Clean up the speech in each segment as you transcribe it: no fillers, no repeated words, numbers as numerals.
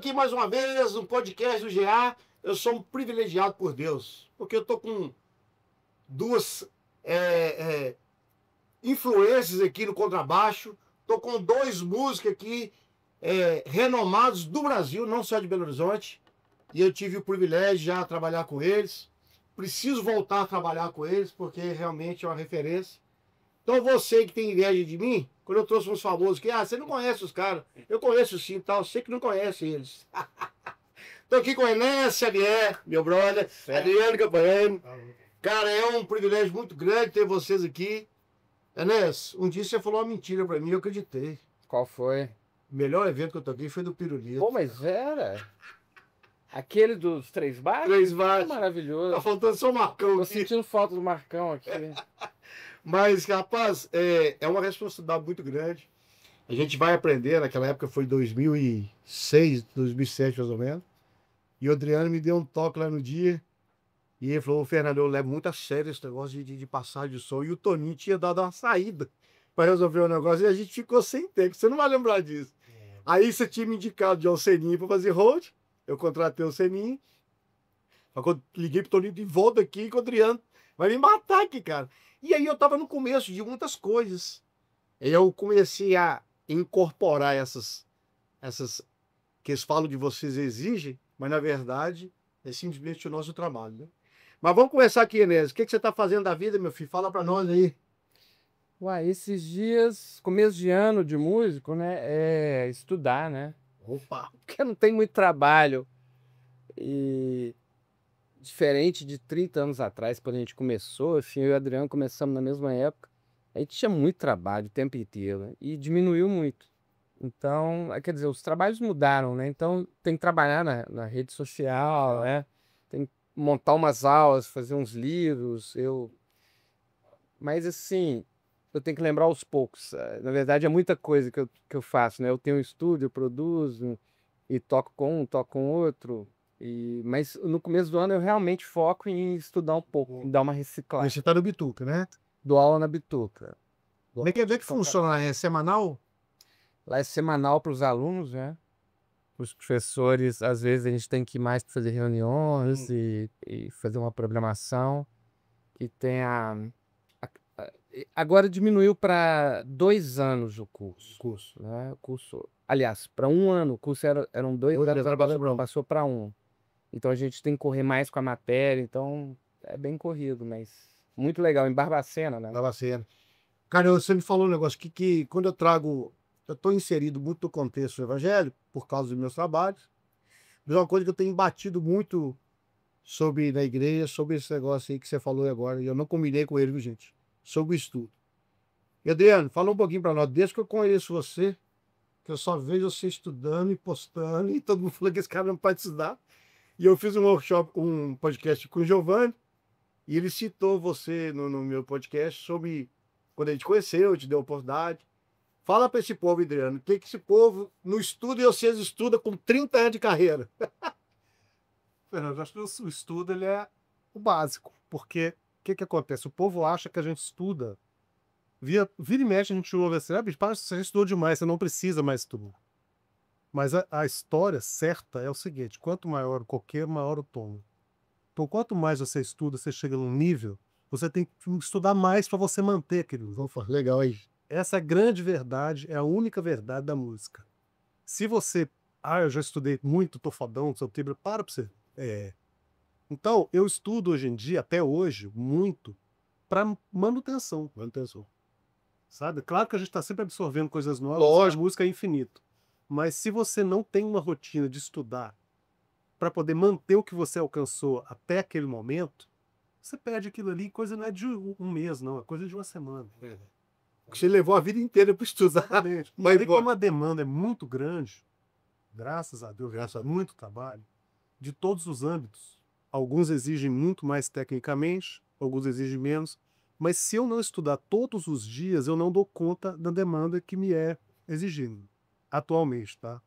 aqui mais uma vez no podcast do GA. Eu sou um privilegiado por Deus, porque eu tô com duas influências aqui no contrabaixo. Tô com dois músicos aqui renomados do Brasil, não só de Belo Horizonte. E eu tive o privilégio de já trabalhar com eles. Preciso voltar a trabalhar com eles, porque realmente é uma referência. Então você que tem inveja de mim, quando eu trouxe uns famosos que, você não conhece os caras. Eu conheço sim, tal, sei que não conhece eles. Tô aqui com o Enéas Xavier, meu brother, Adriano Campanhano. Cara, é um privilégio muito grande ter vocês aqui. Enéas, um dia você falou uma mentira pra mim, eu acreditei. Qual foi? O melhor evento que eu toquei foi do Pirulito. Pô, mas era? Aquele dos Três Baixos? Três Baixos. Maravilhoso. Tá faltando só o Marcão Tô aqui. sentindo falta do Marcão aqui. Mas, rapaz, é uma responsabilidade muito grande. A gente vai aprender, naquela época foi 2006, 2007 mais ou menos. E o Adriano me deu um toque lá no dia. E ele falou: Fernando, eu levo muito a sério esse negócio de passagem de som. E o Toninho tinha dado uma saída para resolver o negócio. E a gente ficou sem tempo. Você não vai lembrar disso. Aí você tinha me indicado de Alceninho para fazer road. Eu contratei o Alceninho. Quando liguei pro Toninho de volta aqui, com o Adriano vai me matar aqui, cara. E aí eu tava no começo de muitas coisas. Eu comecei a incorporar essas que eles falam de vocês exigem, mas na verdade é simplesmente o nosso trabalho, né? Mas vamos começar aqui, Enéas. O que você está fazendo da vida, meu filho? Fala para nós aí. Uai, esses dias, começo de ano de músico, né? É estudar, né? Opa! Porque não tem muito trabalho. E diferente de 30 anos atrás, quando a gente começou, assim, eu e o Adriano começamos na mesma época, a gente tinha muito trabalho o tempo inteiro, né? E diminuiu muito. Então, quer dizer, os trabalhos mudaram, né? Então, tem que trabalhar na rede social, né? Tem que montar umas aulas, fazer uns livros. Mas, assim, eu tenho que lembrar aos poucos. Na verdade, é muita coisa que eu faço, né? Eu tenho um estúdio, eu produzo e toco com um, toco com outro. Mas no começo do ano eu realmente foco em estudar um pouco, em dar uma reciclada. Você está no Bituca, né? Dou aula na Bituca. Como é que funciona lá? É semanal? Lá é semanal para os alunos, né? Os professores, às vezes a gente tem que ir mais para fazer reuniões e fazer uma programação. E tem agora diminuiu para 2 anos o curso, né? O curso, aliás, para 1 ano. O curso eram 2 anos, agora passou para 1. Então a gente tem que correr mais com a matéria. Então é bem corrido, mas muito legal. Em Barbacena, né? Barbacena. Cara, você me falou um negócio que quando eu trago. Eu estou inserido muito no contexto evangélico, por causa dos meus trabalhos. Mas é uma coisa que eu tenho batido muito sobre na igreja, sobre esse negócio aí que você falou agora. E eu não combinei com ele, viu, gente? Sobre o estudo. E Adriano, fala um pouquinho para nós. Desde que eu conheço você, que eu só vejo você estudando e postando, e todo mundo falando que esse cara não pode estudar. E eu fiz um workshop, um podcast com o Giovanni, e ele citou você no meu podcast sobre quando a gente conheceu, te deu a oportunidade. Fala para esse povo, Adriano, o que esse povo não estuda e vocês estudam com 30 anos de carreira? Fernando, eu acho que o estudo ele é o básico, porque o que acontece? O povo acha que a gente estuda, vira e mexe a gente ouve assim, bicho, você já estudou demais, você não precisa mais estudar. Mas a história certa é o seguinte: quanto maior o coqueiro, maior o tombo. Então, quanto mais você estuda, você chega num nível, você tem que estudar mais para você manter aquele nível. Legal aí. Essa é a grande verdade, é a única verdade da música. Se você, eu já estudei muito, tô fodão, sou timbre, para você. Então, eu estudo hoje em dia, até hoje, muito, para manutenção. Manutenção. Sabe? Claro que a gente está sempre absorvendo coisas novas, Lógico. a música é infinito. Mas se você não tem uma rotina de estudar para poder manter o que você alcançou até aquele momento, você perde aquilo ali, coisa não é de um mês, não, é coisa de uma semana. Que você levou a vida inteira para estudar. Exatamente. Mas aí, como a demanda é muito grande, graças a Deus, graças a muito trabalho, de todos os âmbitos. Alguns exigem muito mais tecnicamente, alguns exigem menos. Mas se eu não estudar todos os dias, eu não dou conta da demanda que me é exigida. Atualmente, tá?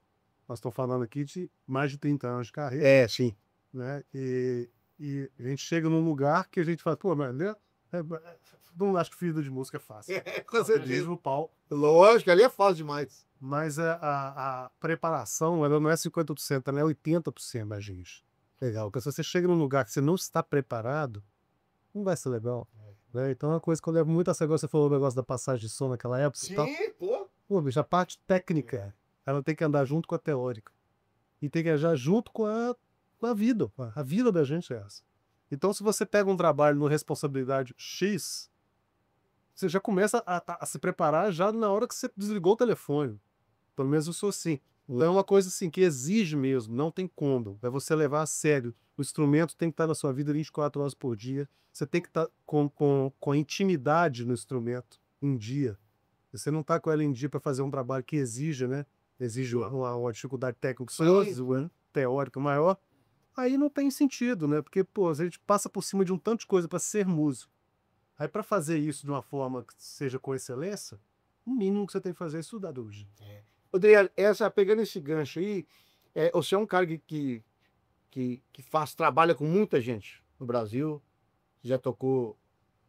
Nós estamos falando aqui de mais de 30 anos de carreira. Sim. Né? E a gente chega num lugar que a gente fala, pô, mas não acho que vida de música é fácil. Com certeza. Mesmo o pau. Lógico, ali é fácil demais. Mas a preparação, ela não é 50%, ela é 80%, mais gente. Legal, porque se você chega num lugar que você não está preparado, não vai ser legal. Né? Então, é uma coisa que eu levo muito a sério. Você falou o negócio da passagem de som naquela época e tal. Pô. Pô, bicho, a parte técnica, ela tem que andar junto com a teórica. E tem que andar junto com a vida. Pô. A vida da gente é essa. Então, se você pega um trabalho numa responsabilidade X, você já começa a se preparar já na hora que você desligou o telefone. Pelo menos eu sou assim. Então é uma coisa assim que exige mesmo, não tem como. É você levar a sério. O instrumento tem que estar na sua vida 24 horas por dia. Você tem que estar com intimidade no instrumento em dia. Você não está com ela em dia para fazer um trabalho que exige, né? Exige uma dificuldade técnica teórica maior. Aí não tem sentido, né? Porque, pô, a gente passa por cima de um tanto de coisa para ser músico. Aí para fazer isso de uma forma que seja com excelência, o mínimo que você tem que fazer é estudar hoje. Adriano, pegando esse gancho aí, você é um cara que trabalha com muita gente no Brasil, já tocou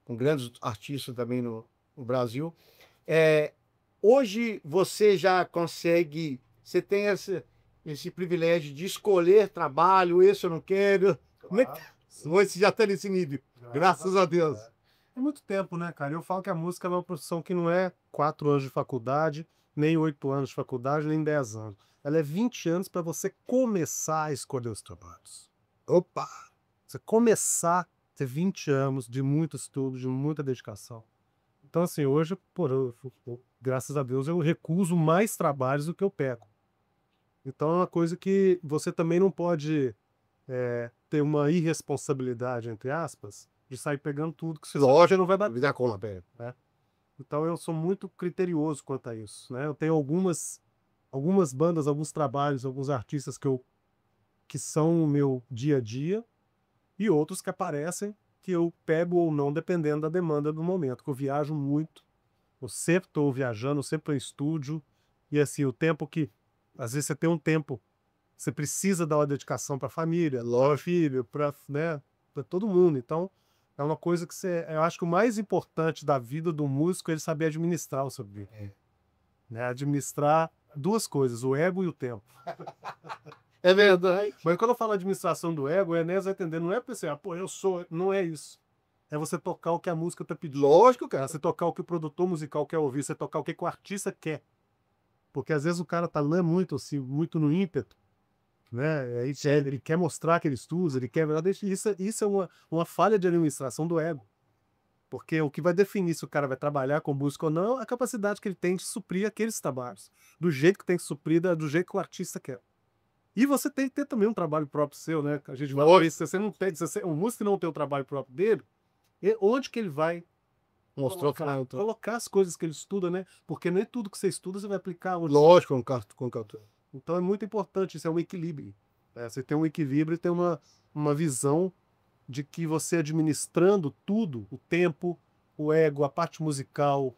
com grandes artistas também no Brasil. Hoje você já consegue, você tem esse privilégio de escolher trabalho, esse eu não quero. Como é que você já está nesse nível? Graças a Deus. É muito tempo, né, cara? Eu falo que a música é uma profissão que não é 4 anos de faculdade, nem 8 anos de faculdade, nem 10 anos. Ela é 20 anos para você começar a escolher os trabalhos. Opa! Você começar a ter 20 anos de muito estudo, de muita dedicação. Então, assim, hoje, graças a Deus, eu recuso mais trabalhos do que eu pego. Então, é uma coisa que você também não pode ter uma irresponsabilidade, entre aspas, de sair pegando tudo que você não vai dar. Vida como, Né? Então eu sou muito criterioso quanto a isso, né? Eu tenho algumas bandas, alguns trabalhos, alguns artistas que são o meu dia a dia e outros que aparecem que eu pego ou não dependendo da demanda do momento, que eu viajo muito, eu sempre estou viajando, eu sempre estou em estúdio e assim, o tempo que às vezes você tem um tempo, você precisa dar uma dedicação para a família, para filho, para, né, para todo mundo. Então é uma coisa que eu acho que o mais importante da vida do músico é ele saber administrar o seu vida. Né? Administrar duas coisas, o ego e o tempo. É verdade. Mas quando eu falo administração do ego, o Enéas vai entender, não é porque você, eu sou, não é isso. É você tocar o que a música tá pedindo. Lógico, cara. É você tocar o que o produtor musical quer ouvir, você tocar o que o artista quer. Porque às vezes o cara tá lá muito assim, muito no ímpeto, né? Ele quer mostrar que ele estuda, ele quer... Isso é uma falha de administração do ego. Porque o que vai definir se o cara vai trabalhar com música ou não é a capacidade que ele tem de suprir aqueles trabalhos. Do jeito que tem que suprir, do jeito que o artista quer. E você tem que ter também um trabalho próprio seu, né? A gente vai isso. Se você não tem, se um músico não tem o trabalho próprio dele, onde que ele vai colocar as coisas que ele estuda, né? Porque nem tudo que você estuda você vai aplicar. Lógico, com cantor. Então é muito importante, isso é um equilíbrio. Você tem um equilíbrio e tem uma visão de que você administrando tudo, o tempo, o ego, a parte musical,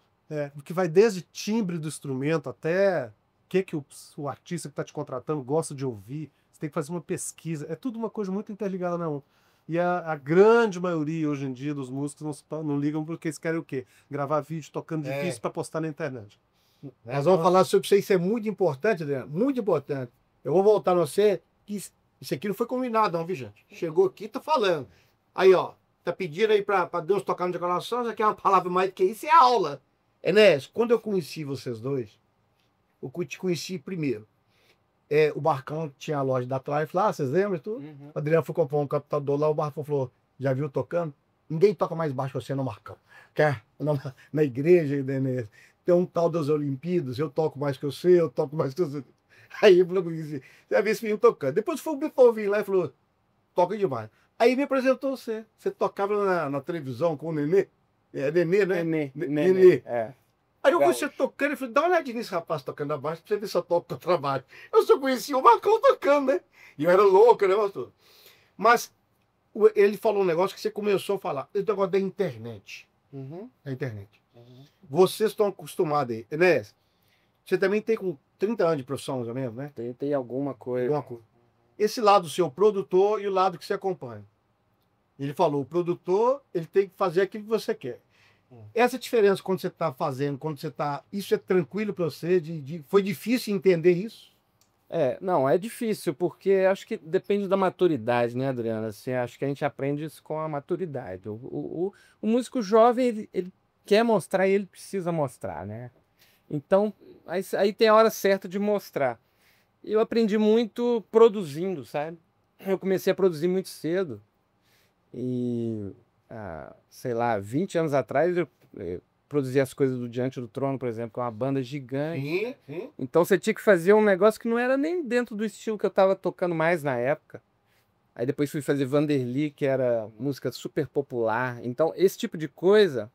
que vai desde timbre do instrumento até que o artista que está te contratando gosta de ouvir. Você tem que fazer uma pesquisa. É tudo uma coisa muito interligada na outra. E a grande maioria hoje em dia dos músicos não ligam porque eles querem o quê? Gravar vídeo tocando difícil para postar na internet. Nós vamos falar sobre isso, isso é muito importante, Adriano, muito importante. Eu vou voltar no você, que isso aqui não foi combinado não, viu, gente? Chegou aqui, tá falando. Aí, ó, tá pedindo aí para Deus tocar no teu coração, já quer uma palavra mais do que isso, é aula. Enéas, quando eu conheci vocês dois, eu te conheci primeiro. O Barcão tinha a loja da Atlas, falou, vocês lembram tudo? Uhum. O Adriano foi comprar um captador lá, o Barcão falou, já viu tocando? Ninguém toca mais baixo que você no Marcão. Quer? Na igreja, Enéas. Tem um tal das Olimpíadas, eu toco mais que você, eu toco mais que você. Aí ele falou assim, você vai ver esse menino tocando. Depois foi o Bifovinho lá e falou, toca demais. Aí me apresentou você. Você tocava na televisão com o Nenê. Nenê, né? Nenê. Aí eu vi você tocando e falei, dá uma olhadinha nesse rapaz tocando abaixo pra você ver se eu toco o trabalho. Eu só conhecia o Marcão tocando, né? E eu era louco, né, pastor? Mas ele falou um negócio que você começou a falar, esse negócio da internet. Da internet. Vocês estão acostumados aí. Enéas, você também tem com 30 anos de profissão, mais ou menos, né? Tem alguma coisa. Esse lado seu produtor e o lado que você acompanha. Ele falou, o produtor, ele tem que fazer aquilo que você quer. Essa diferença quando você está fazendo, quando você está... Isso é tranquilo para você? Foi difícil entender isso? Não, é difícil, porque acho que depende da maturidade, né, Adriana? Assim, acho que a gente aprende isso com a maturidade. O músico jovem, ele quer mostrar e ele precisa mostrar, né? Então, aí tem a hora certa de mostrar. Eu aprendi muito produzindo, sabe? Eu comecei a produzir muito cedo. E, sei lá, 20 anos atrás eu produzia as coisas do Diante do Trono, por exemplo, que é uma banda gigante. Sim. Então você tinha que fazer um negócio que não era nem dentro do estilo que eu tava tocando mais na época. Aí depois fui fazer Vanderly, que era música super popular. Então esse tipo de coisa,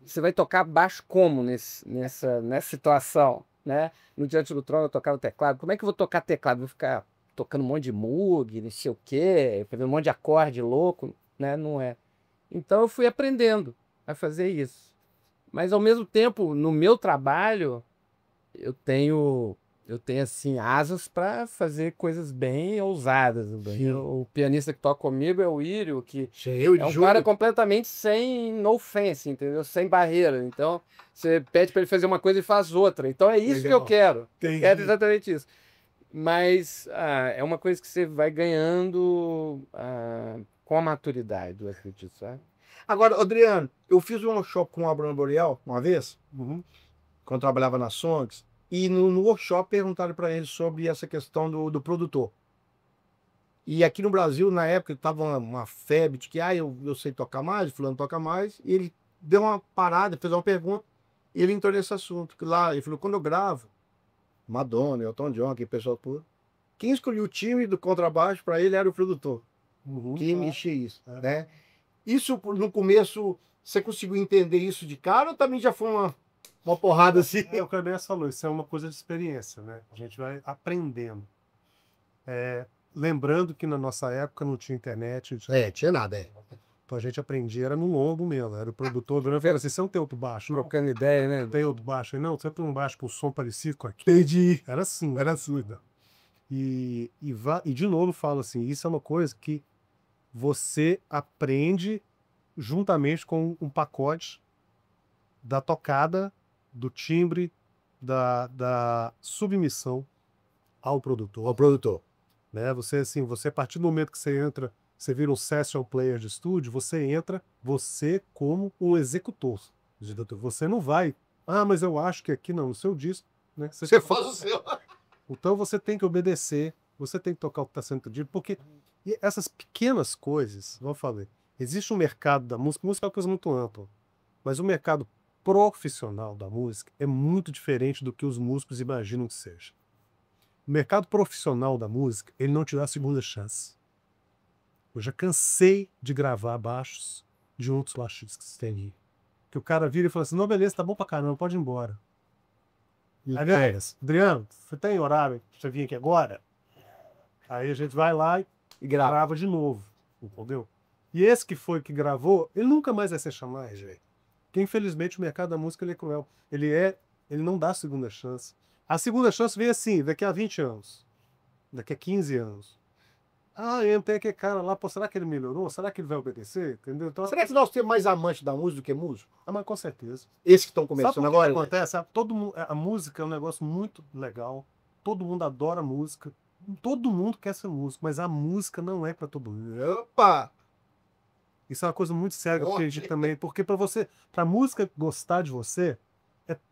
você vai tocar baixo como nessa situação, né? No Diante do Trono eu tocava teclado. Como é que eu vou tocar teclado? Vou ficar tocando um monte de Moog, não sei o quê, fazendo um monte de acorde louco, né? Não é. Então eu fui aprendendo a fazer isso. Mas ao mesmo tempo, no meu trabalho, eu tenho assim asas para fazer coisas bem ousadas. O pianista que toca comigo é o Írio, que é um cara completamente sem no offense, entendeu? Sem barreira. Então, você pede para ele fazer uma coisa e faz outra. Então é isso que eu quero. Quero exatamente isso. Mas é uma coisa que você vai ganhando com a maturidade, eu acredito, sabe? Agora, Adriano, eu fiz um workshop com a Bruna Boreal uma vez, quando eu trabalhava na Songs, e no workshop perguntaram para ele sobre essa questão do produtor. E aqui no Brasil, na época, estava uma febre de que eu sei tocar mais, fulano toca mais, e ele deu uma parada, fez uma pergunta, e ele entrou nesse assunto. Que lá, ele falou, quando eu gravo, Madonna, Elton John, aquele pessoal todo, quem escolheu o time do contrabaixo para ele era o produtor. Quem mexia isso, né? Isso, no começo, você conseguiu entender isso de cara ou também já foi uma porrada assim? É o que a Inês falou, isso é uma coisa de experiência, né? A gente vai aprendendo. Lembrando que na nossa época não tinha internet. Tinha nada, Então a gente aprendia, era no lombo mesmo. Era o produtor, eu falei assim, você não tem outro baixo? Trocando ideia, né? Não tem outro baixo aí? Não, você tem um baixo com som parecido com aqui. Entendi. Era assim. Era surda. E de novo falo assim, isso é uma coisa que você aprende juntamente com um pacote da tocada, do timbre, da submissão ao produtor. Né? Você, assim, a partir do momento que você entra, você vira um session player de estúdio, você entra, você como um executor. Você não vai, mas eu acho que aqui não, no seu disco, né? Você faz o seu. Então você tem que obedecer, você tem que tocar o que está sendo pedido, porque essas pequenas coisas, vamos falar, existe um mercado da música é uma coisa muito ampla, mas o mercado profissional da música é muito diferente do que os músicos imaginam que seja. O mercado profissional da música, ele não te dá a segunda chance. Eu já cansei de gravar baixos de outros baixistas que tem aí. Que o cara vira e fala assim, não, beleza, tá bom pra caramba, pode ir embora. Aí, Adriano, você tem horário pra você vir aqui agora? Aí a gente vai lá e grava de novo, entendeu? E esse que gravou, ele nunca mais vai ser chamado, gente. Porque infelizmente o mercado da música ele é cruel. Ele não dá segunda chance. A segunda chance vem assim, daqui a 20 anos. Daqui a 15 anos. Eu tenho aquele cara lá, pô, será que ele melhorou? Será que ele vai obedecer? Entendeu? Então, será que nós temos mais amantes da música do que músico? Mas com certeza. Esses que estão começando Sabe agora? O que acontece? Todo mundo, a música é um negócio muito legal. Todo mundo adora música. Todo mundo quer ser músico, mas a música não é para todo mundo. Opa! Isso é uma coisa muito séria que eu aprendi também, porque pra música gostar de você,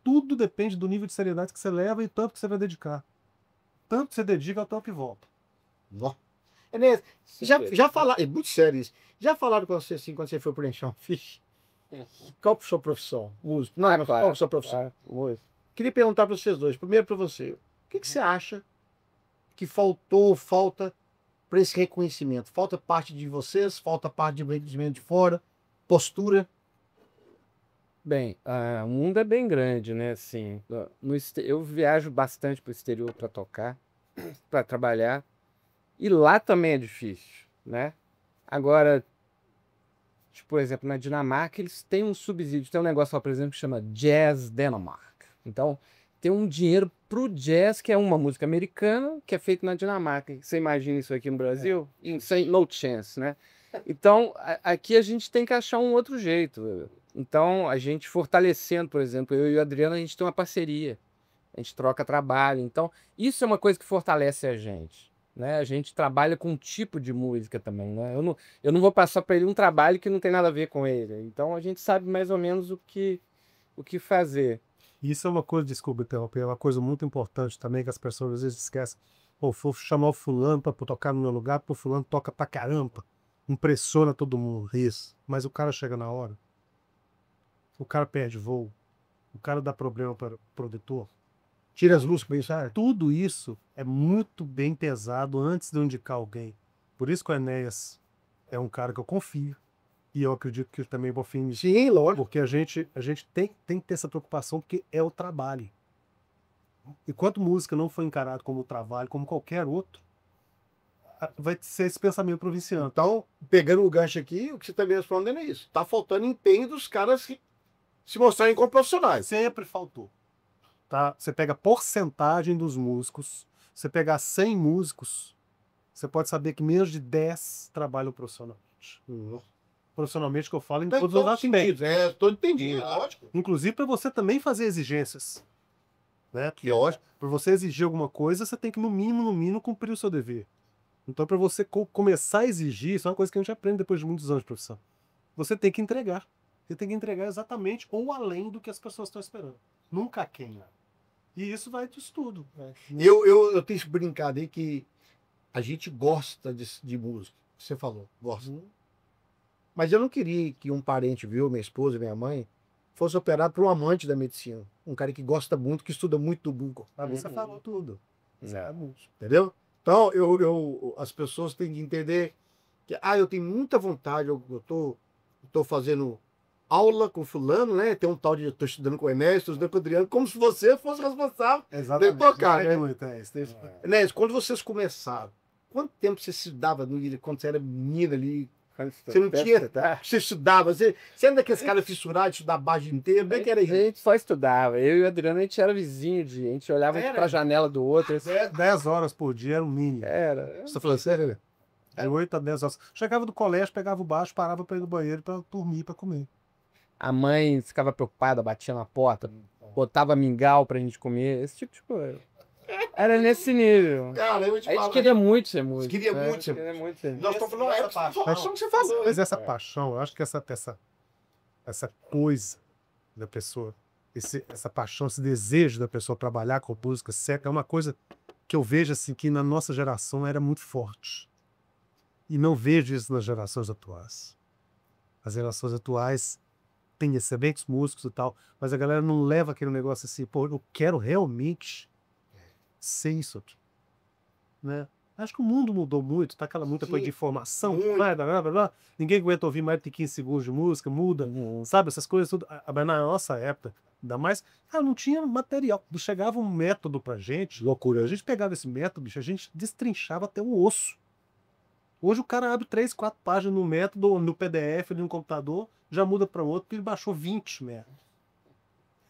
tudo depende do nível de seriedade que você leva e tanto que você vai dedicar. Tanto que você dedica, ao tanto que volta. Enéas, já falaram, é muito sério isso, já falaram com você assim, quando você foi preencher uma ficha? Qual a sua profissão? Músico. Não, qual a sua profissão? Queria perguntar para vocês dois, primeiro para você, o que você acha que falta para esse reconhecimento? Falta parte de vocês? Falta parte de reconhecimento de fora? Postura? Bem, o mundo é bem grande, né? Assim, eu viajo bastante para o exterior para tocar, para trabalhar, e lá também é difícil, né? Agora, tipo, por exemplo, na Dinamarca, eles têm um subsídio, tem um negócio lá, por exemplo, que chama Jazz Denmark. Então, tem um dinheiro pro jazz, que é uma música americana, que é feita na Dinamarca. Você imagina isso aqui no Brasil? Sem no chance, né? Então, aqui a gente tem que achar um outro jeito. Então, a gente fortalecendo, por exemplo, eu e o Adriano, a gente tem uma parceria. A gente troca trabalho. Então, isso é uma coisa que fortalece a gente, né? A gente trabalha com um tipo de música também, né? Eu não vou passar para ele um trabalho que não tem nada a ver com ele. Então, a gente sabe mais ou menos o que fazer. Isso é uma coisa, desculpa interromper, é uma coisa muito importante também que as pessoas às vezes esquecem. Pô, vou chamar o fulano para tocar no meu lugar, porque o fulano toca pra caramba. Impressiona todo mundo. Isso. Mas o cara chega na hora. O cara perde voo. O cara dá problema para o produtor. Tira as luzes para pensar. Tudo isso é muito bem pesado antes de eu indicar alguém. Por isso que o Enéas é um cara que eu confio. E eu acredito que também vou fim. Sim, lógico. Porque a gente tem que ter essa preocupação, porque é o trabalho. Enquanto música não for encarado como trabalho, como qualquer outro, vai ser esse pensamento provinciano. Então, pegando o gancho aqui, o que você está me respondendo é isso. Tá faltando empenho dos caras que se mostrarem como profissionais. Sempre faltou. Tá? Você pega a porcentagem dos músicos, você pegar 100 músicos, você pode saber que menos de 10 trabalham profissionalmente. Profissionalmente que eu falo em Tem todos os aspectos. estou entendendo, lógico. Inclusive para você também fazer exigências. Né? Lógico. Para você exigir alguma coisa, você tem que, no mínimo, cumprir o seu dever. Então, para você começar a exigir, isso é uma coisa que a gente aprende depois de muitos anos de profissão. Você tem que entregar. Você tem que entregar exatamente ou além do que as pessoas estão esperando. Nunca aquém. E isso vai do estudo. Né? Eu tenho brincado aí que a gente gosta de música. Você falou, gosta. Mas eu não queria que um parente meu, minha esposa, minha mãe, fosse operado por um amante da medicina. Um cara que gosta muito, que estuda muito do Google. Você falou tudo. Entendeu? Então, as pessoas têm que entender que eu tenho muita vontade, eu tô fazendo aula com fulano, né? Tem um tal de, eu tô estudando com o Enéas, tô estudando com o Adriano, como se você fosse responsável Exatamente. de tocar, né? Enéas, quando vocês começaram, quanto tempo você estudava quando você era menina ali? Você não tinha. Você estudava, você era daqueles caras fissurados, de estudar baixo inteiro, bem que era isso. A gente só estudava. Eu e o Adriano, a gente era vizinho, a gente olhava para a janela do outro. 10 horas por dia era o mínimo. Era. Você tá falando sério, né? De 8 a 10 horas. Chegava do colégio, pegava o baixo, parava para ir no banheiro para dormir, para comer. A mãe ficava preocupada, batia na porta, botava mingau pra gente comer, esse tipo de coisa. Era nesse nível. Cara, eu te A gente falo, queria muito ser músico. queria né? muito ser Queria muito ser músico. Nós estamos falando essa paixão que você falou. Mas essa paixão, eu acho que essa coisa da pessoa, essa paixão, esse desejo da pessoa trabalhar com música certa, é uma coisa que eu vejo assim que na nossa geração era muito forte. E não vejo isso nas gerações atuais. As gerações atuais têm excelentes músicos e tal, mas a galera não leva aquele negócio assim, pô, eu quero realmente ser isso aqui. Né? Acho que o mundo mudou muito, tá aquela muita coisa de informação, blá, blá, blá, blá. Ninguém aguenta ouvir mais de 15 segundos de música, muda, sabe? Essas coisas tudo. Mas na nossa época, ainda mais, não tinha material. Chegava um método pra gente, loucura. A gente pegava esse método, bicho, a gente destrinchava até o osso. Hoje o cara abre 3, 4 páginas no método, no PDF, no computador, já muda para outro, porque ele baixou 20 métodos.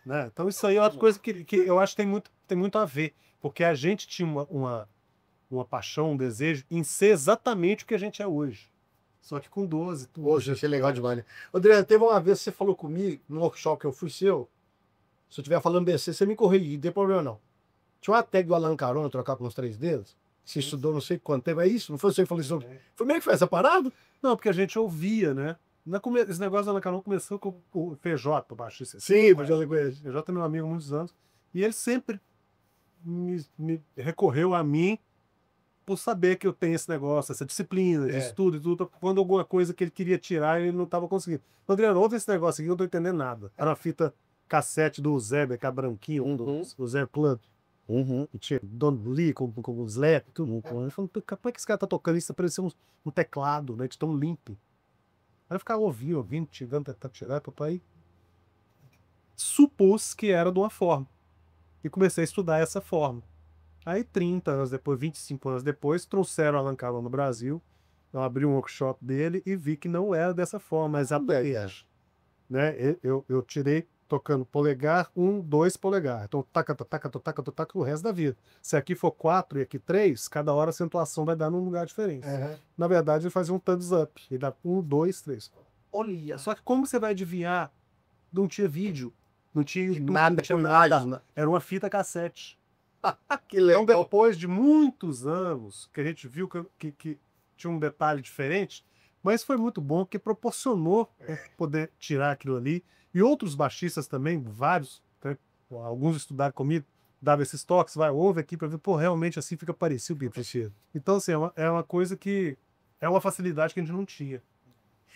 Né? Então isso aí é uma coisa que eu acho que tem muito a ver. Porque a gente tinha uma paixão, um desejo em ser exatamente o que a gente é hoje. Só que com 12. Hoje, isso é legal demais, né? Adriano, teve uma vez que você falou comigo, num workshop que eu fui seu, se eu estiver falando BC, você me corrige, não tem problema não. Tinha uma tag do Alan Carona, trocar com os 3 dedos, você estudou não sei quanto tempo, é isso? Não foi você que falou isso? Foi meio que foi essa parada? Não, porque a gente ouvia, né? Esse negócio do Alan Carona começou com o PJ, o baixista. Sim, eu já conheço. O PJ é meu amigo há muitos anos. E ele sempre me recorreu a mim por saber que eu tenho esse negócio, essa disciplina de estudo e tudo, quando alguma coisa que ele queria tirar, ele não estava conseguindo. Adriano, ouve esse negócio aqui, eu não estou entendendo nada. Era uma fita cassete do Zé, que é branquinho, do Zé Plug. Que tinha Don Lee com o Slap, tudo. Ele falou, como é que esse cara tá tocando isso? Parecia um teclado, né, de tão limpo. Aí eu ficava ouvindo, tirando, tentando tirar, papai. Supus que era de uma forma. E comecei a estudar essa forma. Aí 30 anos depois, 25 anos depois, trouxeram o Alan Carona no Brasil. Eu abri um workshop dele e vi que não era dessa forma, mas né? Eu tirei tocando polegar, 1, 2 polegar. Então taca, o resto da vida. Se aqui for 4 e aqui 3, cada hora a acentuação vai dar num lugar diferente. Na verdade, ele fazia um thumbs up. Ele dá 1, 2, 3. Olha, só que como você vai adivinhar não tinha vídeo, não tinha YouTube, Nada, não tinha nada. nada. Era uma fita cassete. Que legal. Depois de muitos anos que a gente viu que tinha um detalhe diferente, mas foi muito bom que proporcionou poder tirar aquilo ali. E outros baixistas também, vários, né, alguns estudaram comigo, dava esses toques, ouve aqui para ver, pô, realmente assim fica parecido. Então, assim, é uma coisa que é uma facilidade que a gente não tinha.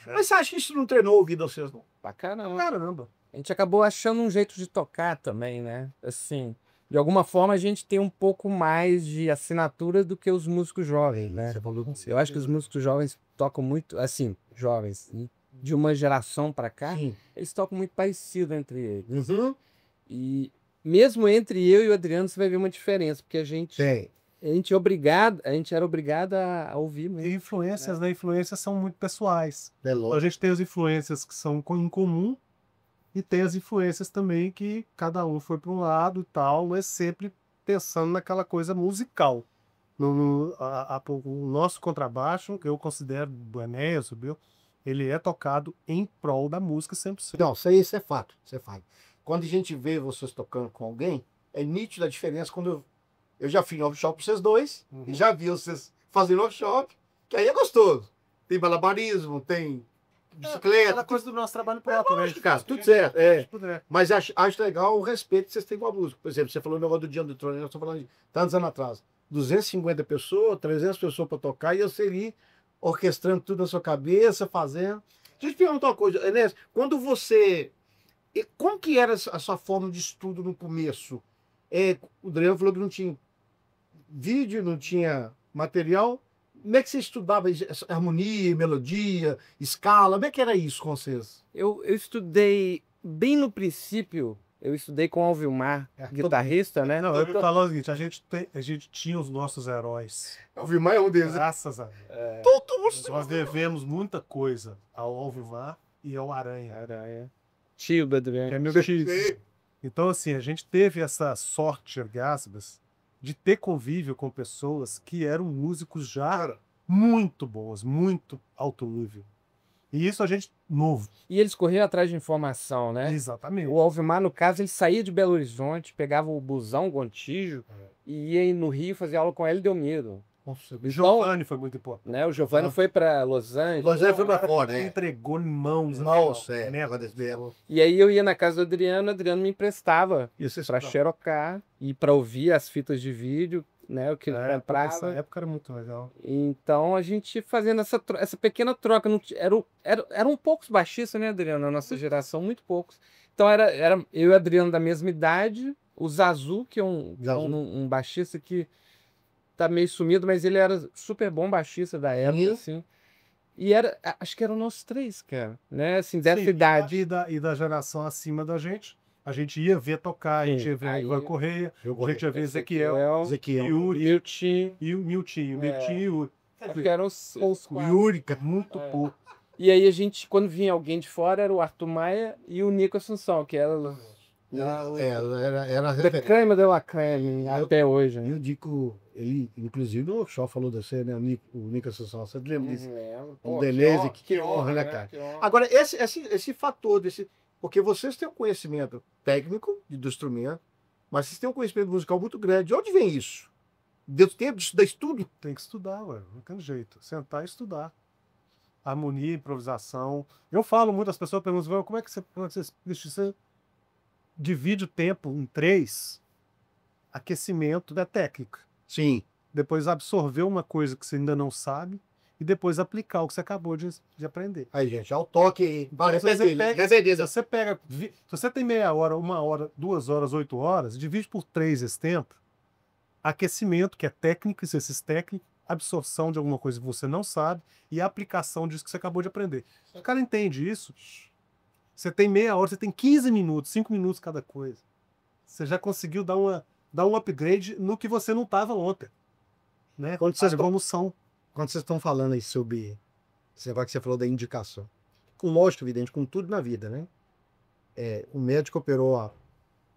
Mas você acha que isso não treinou o ouvido a vocês, não? Pra caramba. Caramba. A gente acabou achando um jeito de tocar também, né? Assim, de alguma forma a gente tem um pouco mais de assinatura do que os músicos jovens, né? Você falou com Eu acho que os músicos jovens tocam muito, assim, jovens, de uma geração pra cá, Sim. eles tocam muito parecido entre eles. Uhum. E mesmo entre eu e o Adriano, você vai ver uma diferença, porque a gente Tem. a gente era obrigado a ouvir E mesmo. influências, né? Influências são muito pessoais. É A lógico. gente tem as influências que são em comum e tem as influências também que cada um foi para um lado e tal, mas sempre pensando naquela coisa musical. O nosso contrabaixo, que eu considero do Enéas, subiu, ele é tocado em prol da música 100%. Não, isso é fato. Isso é fato. Quando a gente vê vocês tocando com alguém, é nítido a diferença quando eu já fiz workshop pra vocês dois, e já vi vocês fazendo workshop, que aí é gostoso. Tem malabarismo, tem bicicleta, Aquela coisa do nosso trabalho próprio, né? lógico, cara, tudo certo. É. É. Mas acho legal o respeito que vocês têm com a música. Por exemplo, você falou o negócio do Dia do Trono, nós estamos falando de tantos anos atrás. 250 pessoas, 300 pessoas para tocar, e eu seria orquestrando tudo na sua cabeça, fazendo. Deixa eu te perguntar uma coisa, Enéas, quando você... Como que era a sua forma de estudo no começo? O Adriano falou que não tinha vídeo, não tinha material. Como é que você estudava harmonia, melodia, escala? Como é que era isso com vocês? Eu estudei bem no princípio, eu estudei com o Alvilmar, guitarrista, né? Não, eu ia falar o seguinte, a gente tinha os nossos heróis. O Alvilmar é um deles. Graças a Deus. Todo mundo Nós devemos muita coisa ao Alvilmar e ao Aranha. Aranha. Tio do Adriano. Que é meu tio. Então, assim, a gente teve essa sorte, Ergasbas, de ter convívio com pessoas que eram músicos já muito boas, muito alto nível. E isso a gente novo. E eles corriam atrás de informação, né? Exatamente. O Alvilmar, no caso, ele saía de Belo Horizonte, pegava o busão Gontijo e ia no Rio fazer aula com Hélio Delmiro. Nossa, O Giovanni foi muito importante. Né? O Giovanni foi para Los Angeles. Los Angeles foi pra fora, né? Entregou em mãos. Nossa, né? E aí eu ia na casa do Adriano, o Adriano me emprestava Isso para xerocar e para ouvir as fitas de vídeo, né? O que ele Essa comprava. época era muito legal. Então a gente fazendo essa pequena troca. Eram poucos baixistas, né, Adriano? Na nossa geração, muito poucos. Então era eu e o Adriano da mesma idade, o Zazu, que é um baixista que tá meio sumido, mas ele era super bom baixista da época, assim. E acho que eram nós três, cara, né? Assim, dessa idade. E da geração acima da gente. A gente ia ver tocar, a gente ia ver Ivan Correia, a gente ia ver Ezequiel, Yuri, Milton. e o Miltinho e o Yuri. Acho que eram os O Yuri, que é muito pouco. E aí a gente, quando vinha alguém de fora, era o Arthur Maia e o Nico Assunção, que era Era the creme de la creme até hoje. Eu digo, ele, inclusive, no workshop falou você, né? O Nico Assunção, você lembra disso? O Denise, que honra, né, cara? Agora, esse fator porque vocês têm um conhecimento técnico do instrumento, mas vocês têm um conhecimento musical muito grande. De onde vem isso? Deu tempo de estudar estudo? Tem que estudar, ué. Não tem jeito. Sentar e estudar. Harmonia, improvisação. Eu falo muito, as pessoas perguntam, como é que você divide o tempo em 3? Aquecimento da técnica. Sim. Depois absorver uma coisa que você ainda não sabe e depois aplicar o que você acabou de aprender. Aí, gente, ao toque aí. Se você pega, se você tem meia hora, 1 hora, 2 horas, 8 horas, divide por 3 esse tempo. Aquecimento, que é técnico, exercício técnico, absorção de alguma coisa que você não sabe e aplicação disso que você acabou de aprender. O cara entende isso. Você tem meia hora, você tem 15 minutos, 5 minutos cada coisa. Você já conseguiu dar um upgrade no que você não estava ontem. Né? Quando vocês Evolução. estão falando aí sobre esse negócio que você falou da indicação, com lógico, evidente, com tudo na vida, né? O médico operou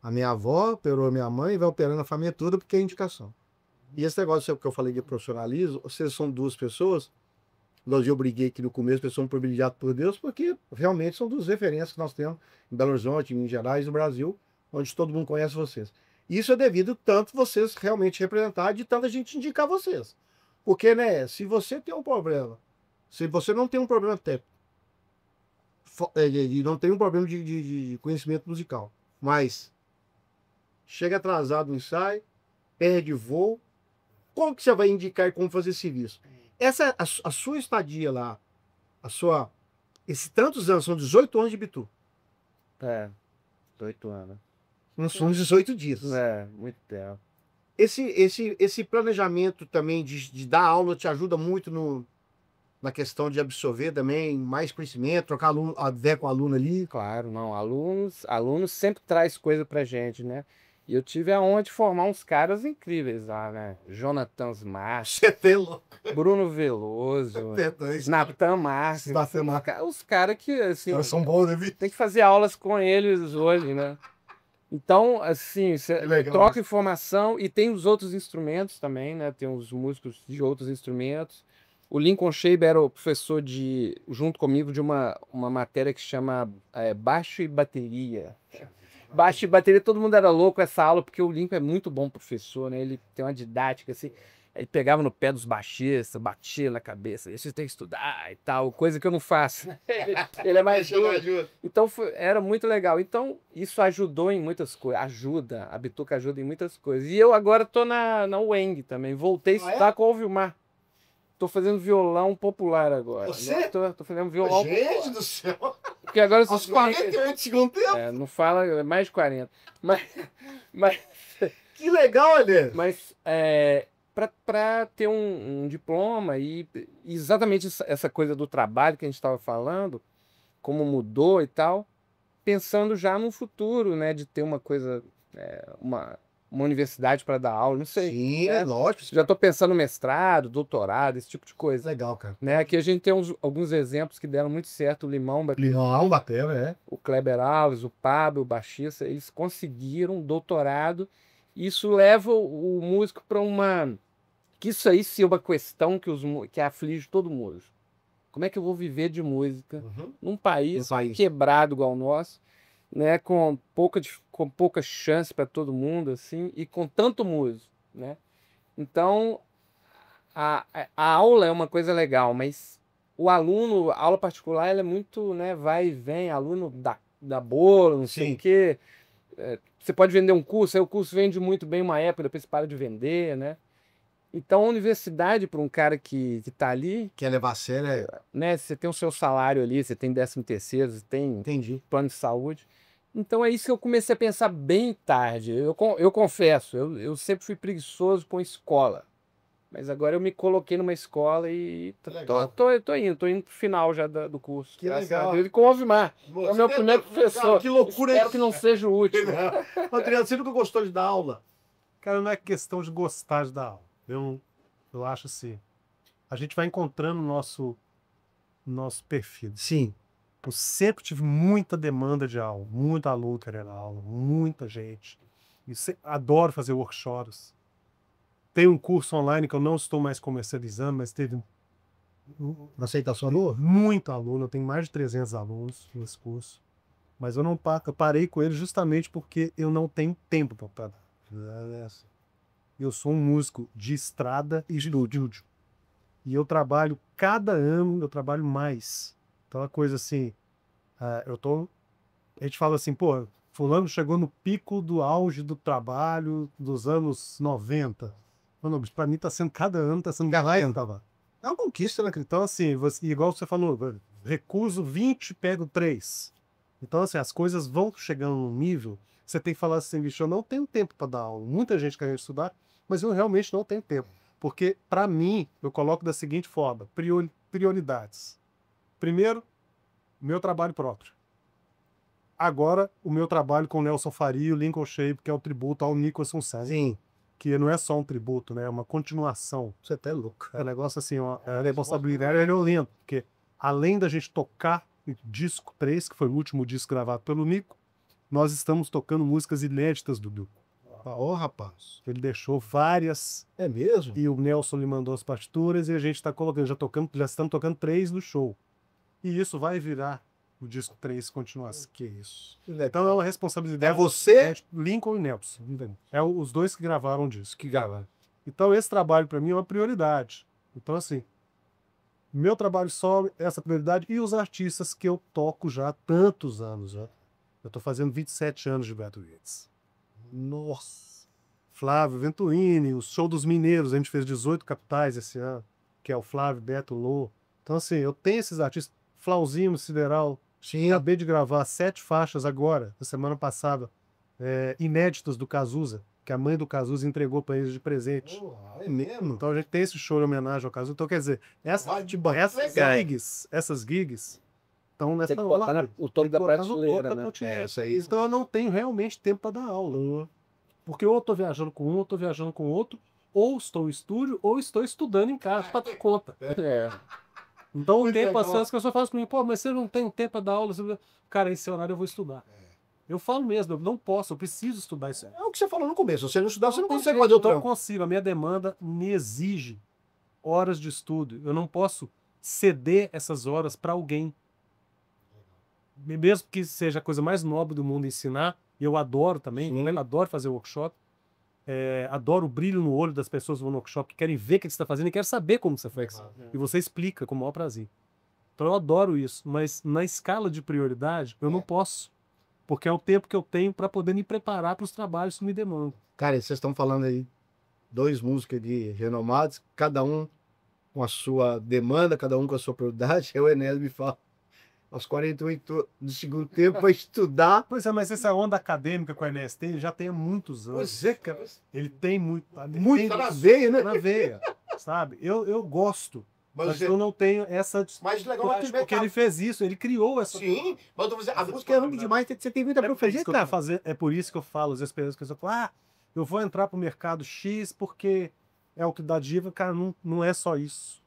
a minha avó, operou a minha mãe, vai operando a família toda porque é indicação. E esse negócio que eu falei de profissionalismo, vocês são 2 pessoas Inclusive, eu briguei aqui no começo, pessoas privilegiadas por Deus, porque realmente são duas referências que nós temos em Belo Horizonte, em Minas Gerais, no Brasil, onde todo mundo conhece vocês. Isso é devido tanto vocês realmente representar, de tanta gente indicar vocês. Porque, né, se você tem um problema, se você não tem um problema técnico, e não tem um problema de conhecimento musical, mas chega atrasado no ensaio, perde voo, como que você vai indicar como fazer serviço? Essa, a sua estadia lá, esses tantos anos, são 18 anos de Bitu. É, 8 anos. Não são 18 dias. É, muito tempo. Esse planejamento também de dar aula te ajuda muito na questão de absorver também mais conhecimento, trocar aluno, a ideia com o aluno ali. Claro, não. Alunos sempre traz coisa pra gente, né? E eu tive a honra de formar uns caras incríveis lá, né? Jonathan Márcio, Você tem louco. Bruno Veloso, Dois. Natan Márcio. Natan Márcio. Os caras que, assim, Elas são bons, né, Vitor? tem que fazer aulas com eles hoje, né? Então, assim, você legal, troca informação e tem os outros instrumentos também, né? Tem os músicos de outros instrumentos. O Lincoln Shabe era o professor junto comigo, de uma matéria que chama Baixo e Bateria. Baixo e bateria, todo mundo era louco essa aula, porque o Lincoln é muito bom professor, né? Ele tem uma didática, assim. Ele pegava no pé dos baixistas, batia na cabeça. Você tem que estudar e tal, coisa que eu não faço. Né? Ele é mais duro. Então era muito legal. Então isso ajudou em muitas coisas. A Bituca ajuda em muitas coisas. E eu agora tô na UENG também. Voltei a estudar com o Vilmar. Tô fazendo violão popular agora. Você? Tô fazendo violão Gente popular. do céu! Porque agora Aos 48 segundos tempo! não fala, é mais de 40. Mas Que legal, Alê! Mas para ter um diploma e exatamente essa coisa do trabalho que a gente estava falando, como mudou e tal, pensando já no futuro, né, de ter uma coisa, uma universidade para dar aula, não sei. Sim, é lógico. Já estou pensando no mestrado, doutorado, esse tipo de coisa. Legal, cara. Né? Aqui a gente tem alguns exemplos que deram muito certo, o Limão, Batera, o Kleber Alves, o Pablo, o baixista, eles conseguiram um doutorado. Isso leva o músico para uma... Que isso aí sim é uma questão que aflige todo músico. Como é que eu vou viver de música num país quebrado igual o nosso, né? Com pouca chance para todo mundo, assim, e com tanto músico, né? Então, a aula é uma coisa legal, mas o aluno, a aula particular, ela é muito, né, vai e vem, aluno da bolo, não sei o quê. Você pode vender um curso, aí o curso vende muito bem uma época, depois para de vender, né? Então a universidade, para um cara que está ali... Quer levar a sério, né? Você tem o seu salário ali, você tem 13º, você tem plano de saúde. Então é isso que eu comecei a pensar bem tarde. Eu confesso, eu sempre fui preguiçoso com escola. Mas agora eu me coloquei numa escola e tô indo pro final já do curso. Que legal. E com o Ovimar. É o meu primeiro professor. Que loucura. Espero que não seja o último. Adriano, você nunca gostou de dar aula? Cara, não é questão de gostar de dar aula. Eu acho assim, a gente vai encontrando o nosso perfil. Sim. Eu sempre tive muita demanda de aula, muito aluno querendo aula, muita gente. Adoro fazer workshops. Tem um curso online que eu não estou mais comercializando, mas teve aceitação boa? Muito aluno, eu tenho mais de 300 alunos nesse curso. Mas eu parei com ele justamente porque eu não tenho tempo para dar. Eu sou um músico de estrada e de estúdio. E eu trabalho, cada ano, eu trabalho mais. Então, uma coisa assim, a gente fala assim, pô, fulano chegou no pico do auge do trabalho dos anos 90. Mano, pra mim cada ano tá sendo mais. É uma conquista, né? Então, assim, igual você falou, recuso 20, pego 3. Então, assim, as coisas vão chegando num nível, você tem que falar assim, bicho, eu não tenho tempo para dar aula. Muita gente quer estudar, mas eu realmente não tenho tempo. Porque, para mim, eu coloco da seguinte forma, prioridades. Primeiro, meu trabalho próprio. Agora, o meu trabalho com o Nelson Faria e o Lincoln Shabe, que é o tributo ao Nicholson Sainz. Sim. Que não é só um tributo, né? É uma continuação. Você é até louco. É um negócio assim, a responsabilidade é violenta. Porque, além da gente tocar o disco 3, que foi o último disco gravado pelo Nico, nós estamos tocando músicas inéditas do Nico. Ô, rapaz. Ele deixou várias É mesmo? e o Nelson lhe mandou as partituras e a gente está colocando, já estamos tocando 3 no show. E isso vai virar o disco 3 continuação. Que isso. Então é uma responsabilidade. É você Lincoln e Nelson. É os dois que gravaram o disco. que grava. Então esse trabalho para mim é uma prioridade. Então assim, meu trabalho solo, essa prioridade e os artistas que eu toco já há tantos anos. Já. Eu tô fazendo 27 anos de Beto Gates. Nossa. Flávio Venturini, o show dos Mineiros, a gente fez 18 capitais esse ano, que é o Flávio, Beto, Lô. Então assim, eu tenho esses artistas, Flauzinho, Sideral. Sim. Acabei de gravar 7 faixas agora, na semana passada, inéditas do Cazuza, que a mãe do Cazuza entregou para eles de presente. É mesmo? Então a gente tem esse show em homenagem ao Cazuza. Então quer dizer, essas gigs estão nessa Tem que botar o topo da prateleira, né? Essa aí. Então eu não tenho realmente tempo para dar aula. Porque ou eu tô viajando com um, ou tô viajando com outro, ou estou em estúdio, ou estou estudando em casa para ter conta. É. Então o Muito tempo, legal. as pessoas falam comigo, pô, mas você não tem tempo para dar aula. Cara, esse horário eu vou estudar. Eu falo mesmo, eu não posso, eu preciso estudar isso. É o que você falou no começo. Se você não estudar, você não tem consegue jeito, fazer o eu não trampo. consigo, a minha demanda me exige horas de estudo. Eu não posso ceder essas horas para alguém. Mesmo que seja a coisa mais nobre do mundo ensinar, e eu adoro também, Sim. eu adoro fazer workshop, adoro o brilho no olho das pessoas no workshop que querem ver o que você está fazendo e querem saber como você faz. E você explica com o maior prazer. Então eu adoro isso, mas na escala de prioridade eu não posso, porque é o tempo que eu tenho para poder me preparar para os trabalhos que me demandam. Cara, vocês estão falando aí, 2 músicos de renomados, cada um com a sua demanda, cada um com a sua prioridade. Aí o Enéas me fala, aos 48 do segundo tempo, para estudar. Pois é, mas essa onda acadêmica com a NST já tem há muitos anos. Pois é, cara. Ele tem muito. Muito tá na veia, né? Na veia, sabe? Eu gosto, mas você- eu não tenho essa Mas legal, dificuldade, porque ele fez isso, ele criou essa. Sim, mas eu tô dizendo, a música é ruim demais, você tem muita pra fazer, cara. É por isso que eu falo, às vezes as pessoas falam, eu vou entrar pro mercado X porque é o que dá diva. Cara, não é só isso.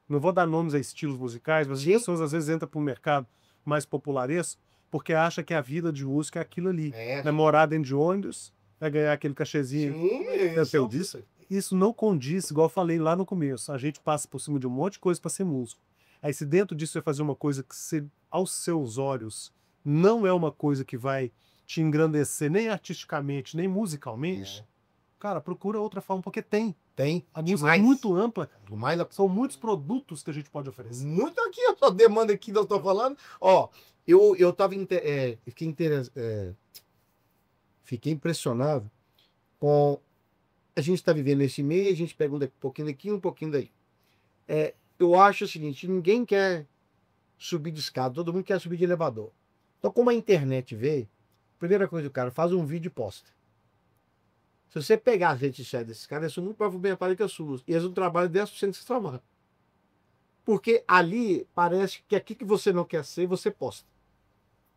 Não vou dar nomes a estilos musicais, mas as pessoas às vezes entram pro mercado mais popularesco porque acha que a vida de música é aquilo ali. Vai morar dentro de ônibus, vai ganhar aquele cachezinho. Sim, Eu disse. Isso não condiz, igual eu falei lá no começo. A gente passa por cima de um monte de coisa para ser músico. Aí se dentro disso você fazer uma coisa que aos seus olhos não é uma coisa que vai te engrandecer nem artisticamente, nem musicalmente, cara, procura outra forma, porque tem. Tem. A música é muito ampla, cara. Mais São muitos produtos que a gente pode oferecer. muito aqui, a sua demanda aqui que eu tô falando. Ó, eu tava fiquei impressionado com a gente está vivendo nesse meio, a gente pega um pouquinho daqui, um pouquinho daí. Eu acho o seguinte, ninguém quer subir de escada, todo mundo quer subir de elevador. Então, como a internet veio, primeira coisa, o cara faz um vídeo e posta. Se você pegar as redes sociais desses caras, eles são muito mais movimentados que as suas. E eles não trabalham 10% desse trabalho. Porque ali parece que aqui que você não quer ser, você posta.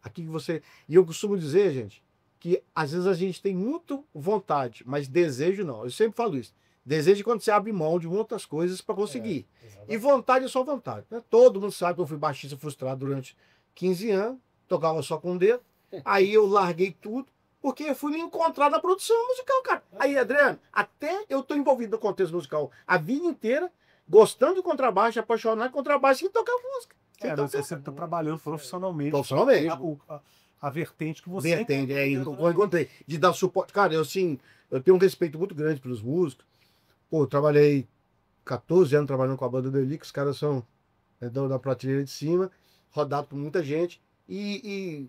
Aqui que você. E eu costumo dizer, gente, que às vezes a gente tem muito vontade, mas desejo não. Eu sempre falo isso. Desejo é quando você abre mão de muitas coisas para conseguir. E vontade é só vontade. Né? Todo mundo sabe que eu fui baixista frustrado durante 15 anos, tocava só com o dedo. Aí eu larguei tudo, porque eu fui me encontrar na produção musical, cara. Aí, Adriano, até eu tô envolvido no contexto musical a vida inteira, gostando de contrabaixo, apaixonado de contrabaixo e tocar música. Cara, você está trabalhando profissionalmente. Profissionalmente. A vertente que você Vertente, eu encontrei. De dar suporte. Cara, eu tenho um respeito muito grande pelos músicos. Pô, eu trabalhei 14 anos trabalhando com a banda do Eli, que os caras são da prateleira de cima, rodado por muita gente. E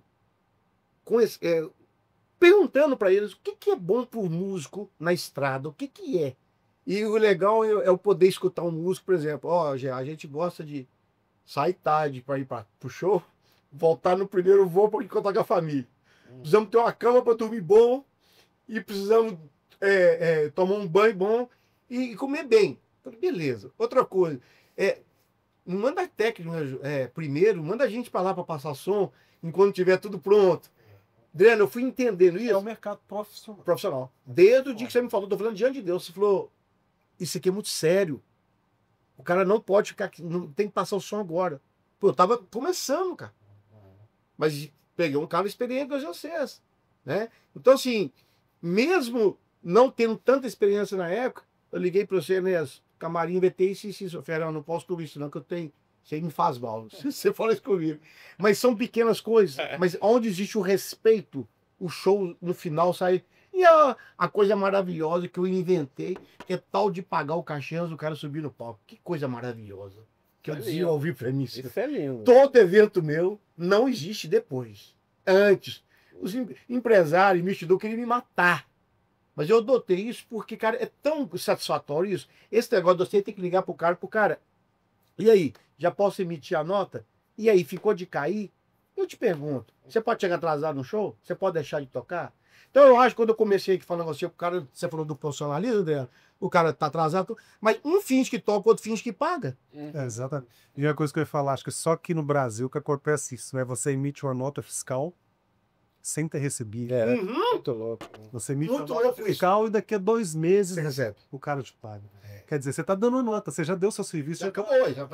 com esse, perguntando para eles o que é bom pro músico na estrada, o que é. E o legal é eu poder escutar um músico, por exemplo, a gente gosta de sair tarde para ir pro show, voltar no primeiro voo para encontrar com a família. Precisamos ter uma cama para dormir bom e precisamos tomar um banho bom e comer bem. Falei, beleza. Outra coisa, não manda a técnica primeiro, manda a gente para lá para passar som enquanto tiver tudo pronto. Adriano, eu fui entendendo isso. É um mercado profissional. Desde o dia que você me falou, tô falando diante de Deus, você falou, isso aqui é muito sério. O cara não pode ficar aqui, não tem que passar o som agora. Pô, eu tava começando, cara. Mas peguei um cara experiente com vocês, né? Então, assim, mesmo não tendo tanta experiência na época, eu liguei para você, Enéas, camarim VT e se Ferão, não posso comer isso não, que eu tenho, isso aí me faz mal, se você fala isso comigo. Mas são pequenas coisas, mas onde existe o respeito, o show no final sai... E a coisa maravilhosa que eu inventei, que é tal de pagar o cachê antes do cara subir no palco. Que coisa maravilhosa. Que eu desenvolvi para mim. Isso é lindo. Todo evento meu não existe depois. Antes. Os empresários, investidores queriam me matar. Mas eu adotei isso porque, cara, é tão satisfatório isso. Esse negócio de você tem que ligar pro cara, e aí, já posso emitir a nota? E aí, ficou de cair? Eu te pergunto, você pode chegar atrasado no show? Você pode deixar de tocar? Então eu acho que quando eu comecei aqui falando com você, o cara, você falou do profissionalismo, Adriano, o cara tá atrasado, mas um finge que toca, outro finge que paga. Exatamente. E uma coisa que eu ia falar, acho que só aqui no Brasil que acontece isso, né? Você emite uma nota fiscal sem ter recebido. Muito louco. Você emite Muito uma nota louco isso. fiscal e daqui a 2 meses Você recebe. o cara te paga. Quer dizer, você tá dando nota, você já deu seu serviço. Já Já... acabou. Já,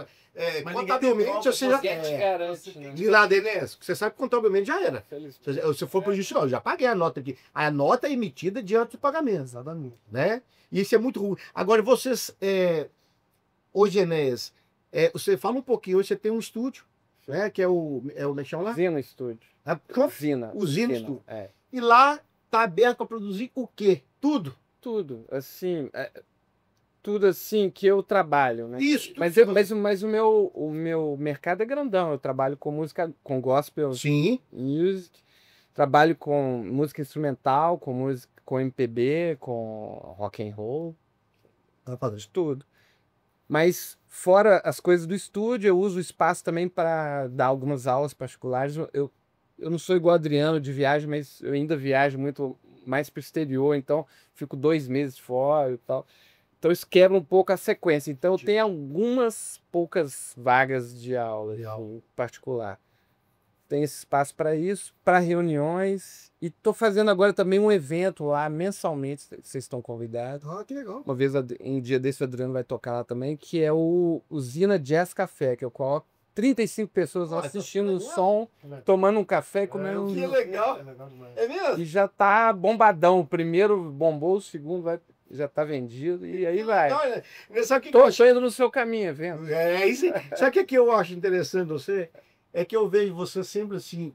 Mas contabilmente você já... Quem te garante, né? De lá, Denés, você sabe que contabilmente já era. Felizmente. Se for pro judicial, eu já paguei a nota aqui. A nota é emitida diante do pagamento, Exatamente. né? E isso é muito ruim. Agora, vocês... Hoje, Enéas, você fala um pouquinho, hoje você tem um estúdio, né? Que é o mexão lá? Zina Studio. Zina. Usina Studio. É. E lá tá aberto para produzir o quê? Tudo. Tudo, assim, tudo assim que eu trabalho, né? Isso. Mas o meu mercado é grandão. Eu trabalho com música, com gospel Sim. music, trabalho com música instrumental, com música, com MPB, com rock and roll, de tudo. Mas fora as coisas do estúdio, eu uso o espaço também para dar algumas aulas particulares. Eu não sou igual o Adriano de viagem, mas eu ainda viajo muito mais para o exterior, então fico 2 meses fora e tal. Então isso quebra um pouco a sequência. Então eu tenho algumas poucas vagas de aula em particular. Tem esse espaço para isso, para reuniões. E estou fazendo agora também um evento lá mensalmente. Vocês estão convidados. Ah, que legal. Uma vez em dia desse o Adriano vai tocar lá também, que é o Zina Jazz Café, que eu coloco 35 pessoas lá assistindo o som, tomando um café e comendo Que legal. É mesmo? E já tá bombadão. O primeiro bombou, o segundo já tá vendido e aí vai. Olha, sabe o que Tô indo no seu caminho, vendo? É isso. Sabe o que eu acho interessante de você? É que eu vejo você sempre assim.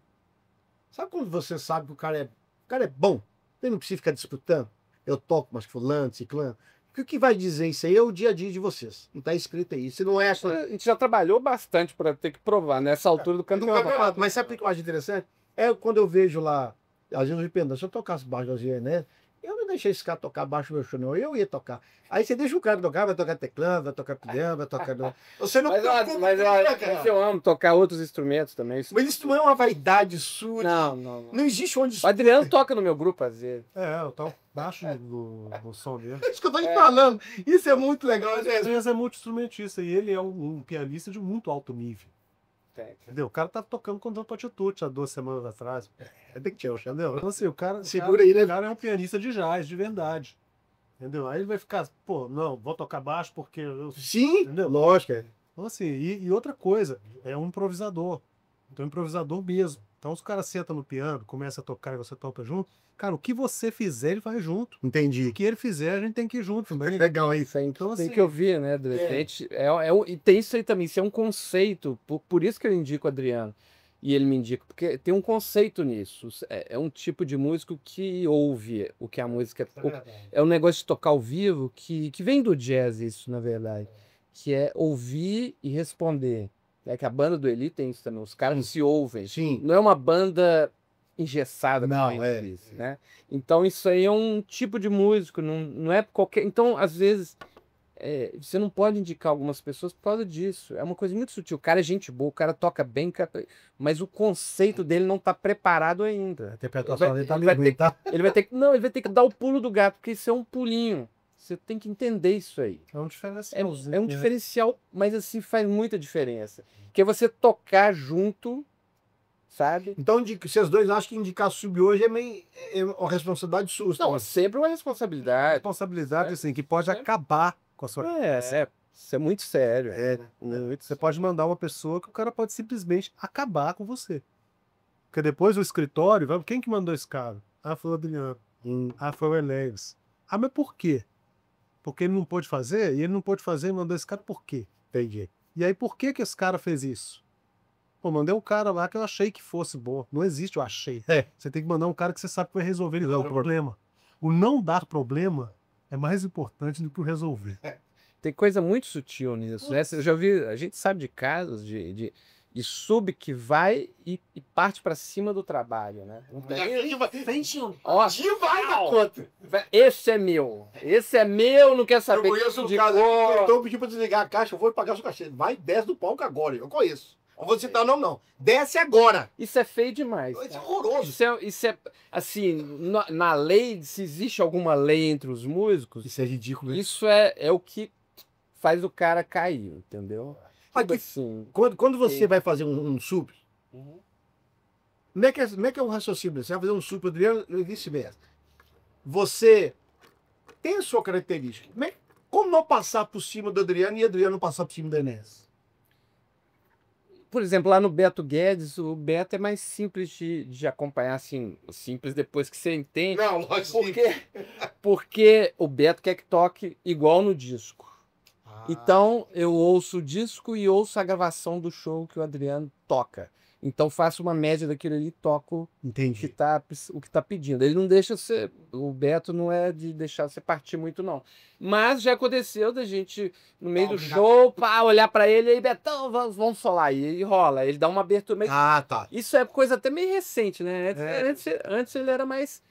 Sabe quando você sabe que o cara é bom? Ele não precisa ficar disputando. Eu toco, mas fulano, ciclano. O que vai dizer isso aí é o dia a dia de vocês. Não está escrito aí. Se não é essa. A gente já trabalhou bastante para ter que provar nessa altura do campeonato. Mas sabe o que eu acho interessante? É quando eu vejo lá, às vezes eu me pergunto, se eu tocasse baixo da Zia, né? Eu não deixei esse cara tocar baixo do meu show, não. Eu ia tocar. Aí você deixa o cara tocar, vai tocar teclado, vai tocar piano, vai tocar. Você não mas eu amo tocar outros instrumentos também. Mas isso não é uma vaidade sua. Não. Não existe onde. O Adriano toca no meu grupo às vezes. Eu toco baixo no som dele. É isso que eu tô te falando. Isso é muito legal, né? Às vezes é multi-instrumentista e ele é um pianista de muito alto nível. Entendeu? O cara tá tocando contra o Patitucci há 2 semanas atrás. Tem que tirar o entendeu? Então, assim, o cara aí, né? O cara é um pianista de jazz, de verdade. Entendeu? Aí ele vai ficar, pô, não, vou tocar baixo porque eu... Sim, entendeu? lógico. Então, assim, e outra coisa, é um improvisador. Então, é um improvisador mesmo. Então, se o cara senta no piano, começa a tocar e você toca junto, cara, o que você fizer, ele vai junto. Entendi. O que ele fizer, a gente tem que ir junto também. Legal aí. Então, Tem assim, que ouvir, né? De repente, e tem isso aí também, isso é um conceito, por isso que eu indico o Adriano, e ele me indica, porque tem um conceito nisso, é um tipo de músico que ouve o que a música... É um negócio de tocar ao vivo que vem do jazz isso, na verdade, que é ouvir e responder. É que a banda do Eli tem isso também, os caras se ouvem. Sim. Não é uma banda engessada, Não, como a gente diz, né? Então isso aí é um tipo de músico, não é qualquer... Então, às vezes, você não pode indicar algumas pessoas por causa disso. É uma coisa muito sutil. O cara é gente boa, o cara toca bem, mas o conceito dele não está preparado ainda. A interpretação dele tá ele vai livre, ter, tá? ele vai ter que dar o pulo do gato, porque isso é um pulinho. Você tem que entender isso aí. é um diferencial. É um diferencial, mas assim faz muita diferença. Que é você tocar junto, sabe? Então, vocês dois acham que indicar sub hoje é uma responsabilidade sua. Não, é sempre uma responsabilidade. Responsabilidade, assim, que pode acabar com a sua... Isso é muito sério. Você pode mandar uma pessoa que o cara pode simplesmente acabar com você. Porque depois o escritório, quem que mandou esse cara? Ah, foi o Adriano. Ah, foi o Enéas. Ah, mas por quê? Porque ele não pôde fazer, e ele não pôde fazer e mandou esse cara por quê? Entendi. E aí, por que que esse cara fez isso? Pô, mandei um cara lá que eu achei que fosse bom. Não existe, eu achei. É. Você tem que mandar um cara que você sabe que vai resolver o problema. O não dar problema é mais importante do que o resolver. Tem coisa muito sutil nisso, né? Eu já vi, a gente sabe de casos de sub que vai e parte pra cima do trabalho, né? Ó, Demais da conta. esse é meu, não quer Eu saber conheço um de cara cor. que então pediu pra desligar a caixa, eu vou pagar sua caixa. Vai, desce do palco agora. Eu conheço. Não vou citar nome, não. Desce agora. Isso é feio demais. Isso é cara. horroroso. Isso é assim, na lei, se existe alguma lei entre os músicos, Isso é ridículo, né? isso é o que faz o cara cair, entendeu? Mas Tipo que- assim. Quando você Sim. vai fazer um sub, como é que é o raciocínio? Você vai fazer um sub pro Adriano e vice-versa. Você tem a sua característica. Como não passar por cima do Adriano e Adriano não passar por cima do Enéas? Por exemplo, lá no Beto Guedes, o Beto é mais simples de acompanhar, assim, simples depois que você entende. Não, lógico. Porque o Beto quer que toque igual no disco. Então, eu ouço o disco e ouço a gravação do show que o Adriano toca. Então, faço uma média daquilo ali e toco o que Entendi. o que tá pedindo. Ele não deixa você. O Beto não é de deixar você partir muito, não. Mas já aconteceu da gente, no meio do show, pá, olhar pra ele e aí, Betão, vamos falar. E rola. Ele dá uma abertura meio. Ah, tá. Isso é coisa até meio recente, né? Antes ele era mais.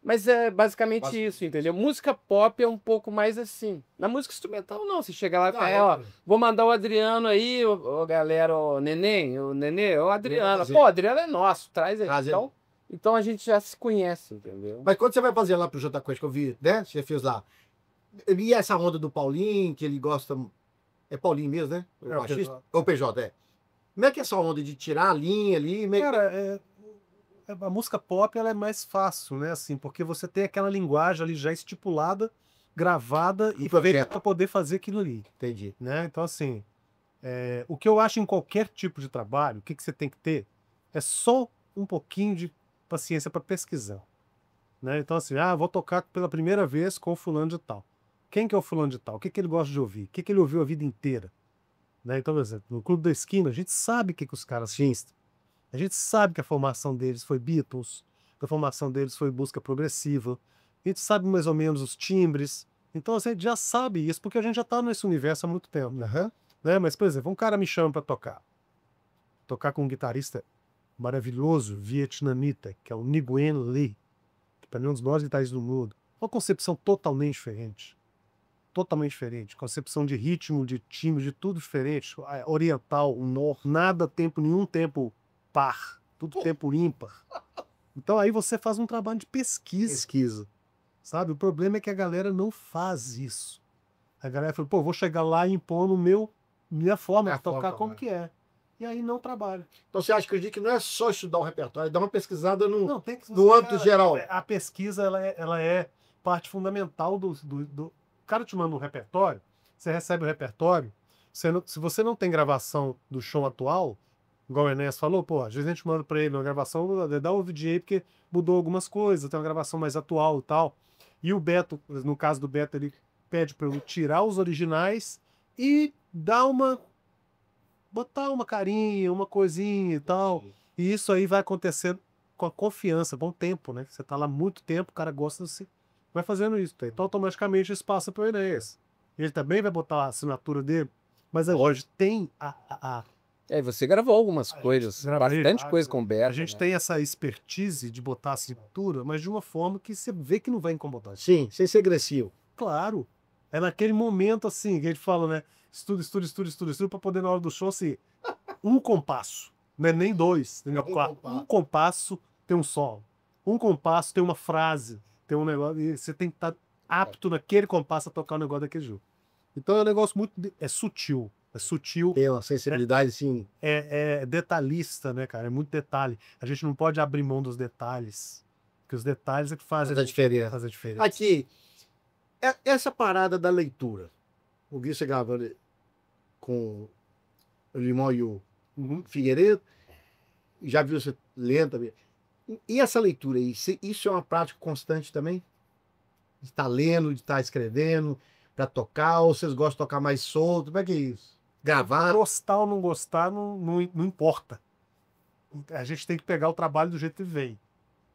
Mas é basicamente isso, entendeu? Música pop é um pouco mais assim. Na música instrumental, não. Você chega lá e fala, ó, vou mandar o Adriano aí, ô galera, o Neném, o Adriano. Pô, o Adriano é nosso, traz ele. Traz ele. Então a gente já se conhece, entendeu? Mas quando você vai fazer lá pro Jota Quest, que eu vi, né? Você fez lá. E essa onda do Paulinho, que ele gosta. É Paulinho mesmo, né? O É o baixista? PJ. Ou PJ, é. Como é que é essa onda de tirar a linha ali? Cara, a música pop ela é mais fácil, né? Assim, porque você tem aquela linguagem ali já estipulada, gravada e feita para poder fazer aquilo ali, Entendi. né? Então, assim, o que eu acho em qualquer tipo de trabalho, o que você tem que ter é só um pouquinho de paciência para pesquisar, né? Então, assim, vou tocar pela primeira vez com o fulano de tal. Quem que é o fulano de tal? O que que ele gosta de ouvir? O que que ele ouviu a vida inteira? Né? Então, por exemplo, no Clube da Esquina, a gente sabe o que que os caras fizeram. A gente sabe que a formação deles foi Beatles, que a formação deles foi música progressiva. A gente sabe mais ou menos os timbres. Então assim, a gente já sabe isso, porque a gente já está nesse universo há muito tempo. Né? Mas, por exemplo, um cara me chama para tocar. Tocar com um guitarrista maravilhoso, vietnamita, que é o Nguyen Lee, que para mim é um dos maiores guitarristas do mundo. Uma concepção totalmente diferente. Totalmente diferente. Concepção de ritmo, de timbre, de tudo diferente. Oriental, nada nenhum tempo par, tudo tempo ímpar. Então aí você faz um trabalho de pesquisa. Sabe? O problema é que a galera não faz isso. A galera fala, pô, vou chegar lá e impor minha forma de tocar como que é. E aí não trabalha. Então você acredita que não é só estudar o repertório, é dar uma pesquisada Não, tem que, no âmbito geral. A pesquisa ela é parte fundamental do. O cara te manda um repertório, você recebe o repertório, se você não tem gravação do show atual, igual o Enéas falou, pô, às vezes a gente manda pra ele uma gravação, dá o VJ porque mudou algumas coisas, tem uma gravação mais atual e tal. E o Beto, no caso do Beto, ele pede pra eu tirar os originais e botar uma carinha, uma coisinha e tal. E isso aí vai acontecer com a confiança, com o tempo, né? Você tá lá muito tempo, o cara gosta de você, vai fazendo isso. Então automaticamente isso passa pro Enéas. Ele também vai botar a assinatura dele, mas é lógico, tem Você gravou algumas coisas, gravei, bastante coisa com o Beto. a gente tem essa expertise de botar a assinatura, mas de uma forma que você vê que não vai incomodar. Sim, sem ser agressivo. Claro. É naquele momento assim que a gente fala, né? Estudo para poder na hora do show assim, um compasso, não é nem dois, entendeu? Um compasso tem um solo, um compasso tem uma frase, tem um negócio, e você tem que estar apto naquele compasso a tocar o negócio daquele jogo. Então é um negócio muito sutil. É sutil. Tem uma sensibilidade, assim. É detalhista, né, cara? É muito detalhe. A gente não pode abrir mão dos detalhes. Porque os detalhes é que fazem a diferença. Faz a diferença. Aqui, essa parada da leitura. O Gui você gravando com o Limão e o Figueiredo. Já viu você lendo também. E essa leitura aí, isso é uma prática constante também? De estar lendo, de estar escrevendo, para tocar, ou vocês gostam de tocar mais solto? Como é que é isso? Gravar? Gostar ou não gostar não importa. A gente tem que pegar o trabalho do jeito que vem,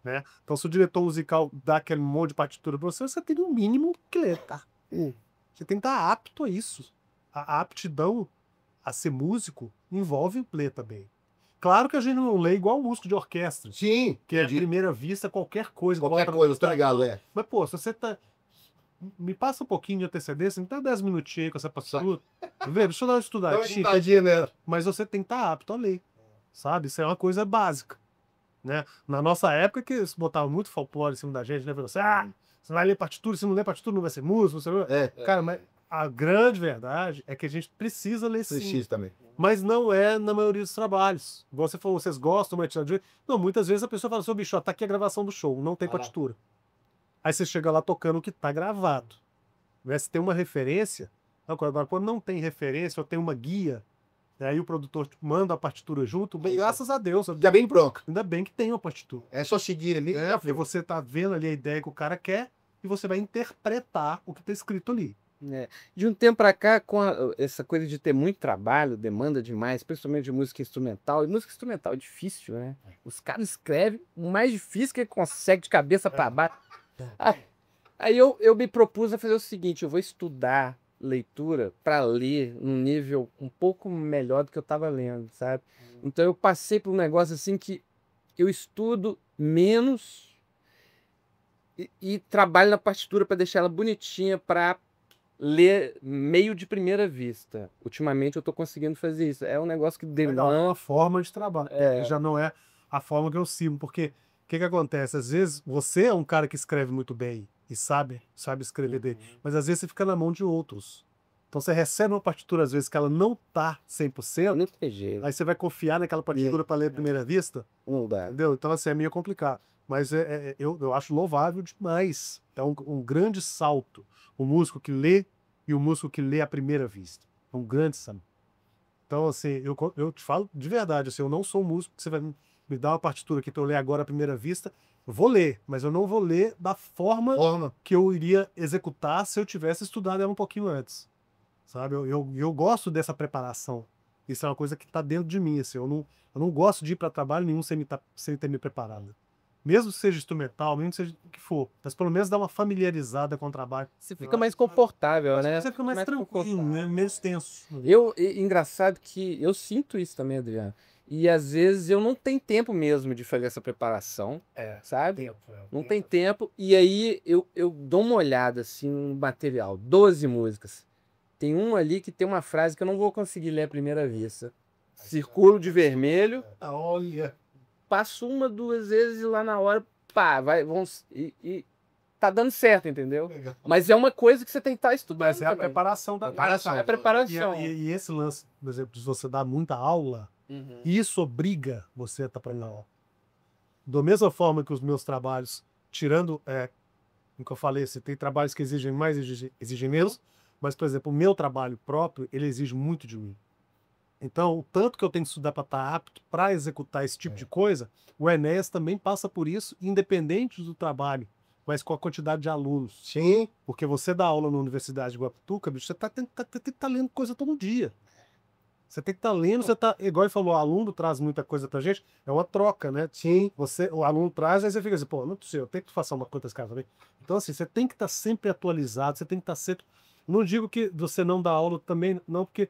né? Então, se o diretor musical dá aquele monte de partitura para você, você tem no mínimo que ler, tá? Você tem que estar apto a isso. A aptidão a ser músico envolve ler também. Claro que a gente não lê igual músico de orquestra, Sim, que é à primeira vista qualquer coisa. qualquer bota no coisa, tá computador. ligado, é. Mas, pô, se você tá... Me passa um pouquinho de antecedência, me dá 10 minutinhos aí com essa partitura. Vê, deixa eu dar uma estudadinha. Tadinha, né? Mas você tem que estar apto a ler, sabe? Isso é uma coisa básica, né? Na nossa época, que eles botavam muito folclore em cima da gente, né? Falando assim, você vai ler partitura, se não ler partitura não vai ser músico. Você... Cara, mas a grande verdade é que a gente precisa ler sim. Precisa também. Mas não é na maioria dos trabalhos. Você falou, vocês gostam de tirar de... Não, muitas vezes a pessoa fala assim, bicho, ó, tá aqui a gravação do show, não tem partitura. Aí você chega lá tocando o que tá gravado. Se tem uma referência, agora quando não tem referência, ou tem uma guia, aí o produtor manda a partitura junto, bem, graças a Deus. Já bem pronto. Ainda bem que tem uma partitura. É só seguir ali. E você tá vendo ali a ideia que o cara quer e você vai interpretar o que tá escrito ali. De um tempo pra cá, com essa coisa de ter muito trabalho, demanda demais, principalmente de música instrumental, e música instrumental é difícil, né? Os caras escrevem o mais difícil que ele consegue de cabeça pra baixo. Aí eu me propus a fazer o seguinte, eu vou estudar leitura para ler num nível um pouco melhor do que eu estava lendo, sabe? Então eu passei por um negócio assim que eu estudo menos e trabalho na partitura para deixar ela bonitinha para ler meio de primeira vista. Ultimamente eu estou conseguindo fazer isso. É um negócio que demanda... É uma forma de trabalho. Já não é a forma que eu sigo, porque o que acontece? Às vezes você é um cara que escreve muito bem e sabe escrever dele, mas às vezes você fica na mão de outros. Então você recebe uma partitura, às vezes, que ela não tá 100%, não tem jeito. Aí você vai confiar naquela partitura para ler à primeira vista? Não dá. Entendeu? Então, assim, é meio complicado. Mas eu acho louvável demais. É um grande salto. O músico que lê e o músico que lê à primeira vista. É um grande salto. Então, assim, eu te falo de verdade, assim, eu não sou um músico que você vai me dar uma partitura aqui para eu ler agora à primeira vista. Eu vou ler, mas eu não vou ler da forma que eu iria executar se eu tivesse estudado ela um pouquinho antes. Sabe? Eu gosto dessa preparação. Isso é uma coisa que está dentro de mim. Assim, eu não gosto de ir para trabalho nenhum sem ter me preparado. Mesmo que seja instrumental, mesmo que seja o que for. Mas pelo menos dá uma familiarizada com o trabalho. Você fica mais confortável, né? Você fica mais tranquilo, né? Menos tenso. Engraçado que eu sinto isso também, Adriano. E às vezes eu não tenho tempo mesmo de fazer essa preparação, sabe? Não tem tempo. E aí eu dou uma olhada assim no material. 12 músicas. Tem um ali que tem uma frase que eu não vou conseguir ler à primeira vista. Círculo de vermelho. Olha. Passo uma, 2 vezes e lá na hora, pá, e tá dando certo, entendeu? Legal. Mas é uma coisa que você tem que estar estudando. Mas é a preparação da preparação. É a preparação. E esse lance, por exemplo, de você dar muita aula, isso obriga você a estar aprendendo aula. Da mesma forma que os meus trabalhos, tirando, como eu falei, você tem trabalhos que exigem mais, exigem menos, mas, por exemplo, o meu trabalho próprio, ele exige muito de mim. Então, o tanto que eu tenho que estudar para estar apto para executar esse tipo de coisa, o Enéas também passa por isso, independente do trabalho, mas com a quantidade de alunos. Sim. Porque você dá aula na Universidade de Guapituca, bicho, você tem que estar lendo coisa todo dia. Você tem que estar lendo, você tá, igual ele falou, o aluno traz muita coisa pra gente, é uma troca, né? Sim. O aluno traz, aí você fica assim, pô, não sei, eu tenho que fazer uma coisa desse cara também. Então, assim, você tem que estar sempre atualizado, você tem que estar sempre... Não digo que você não dá aula também, não, porque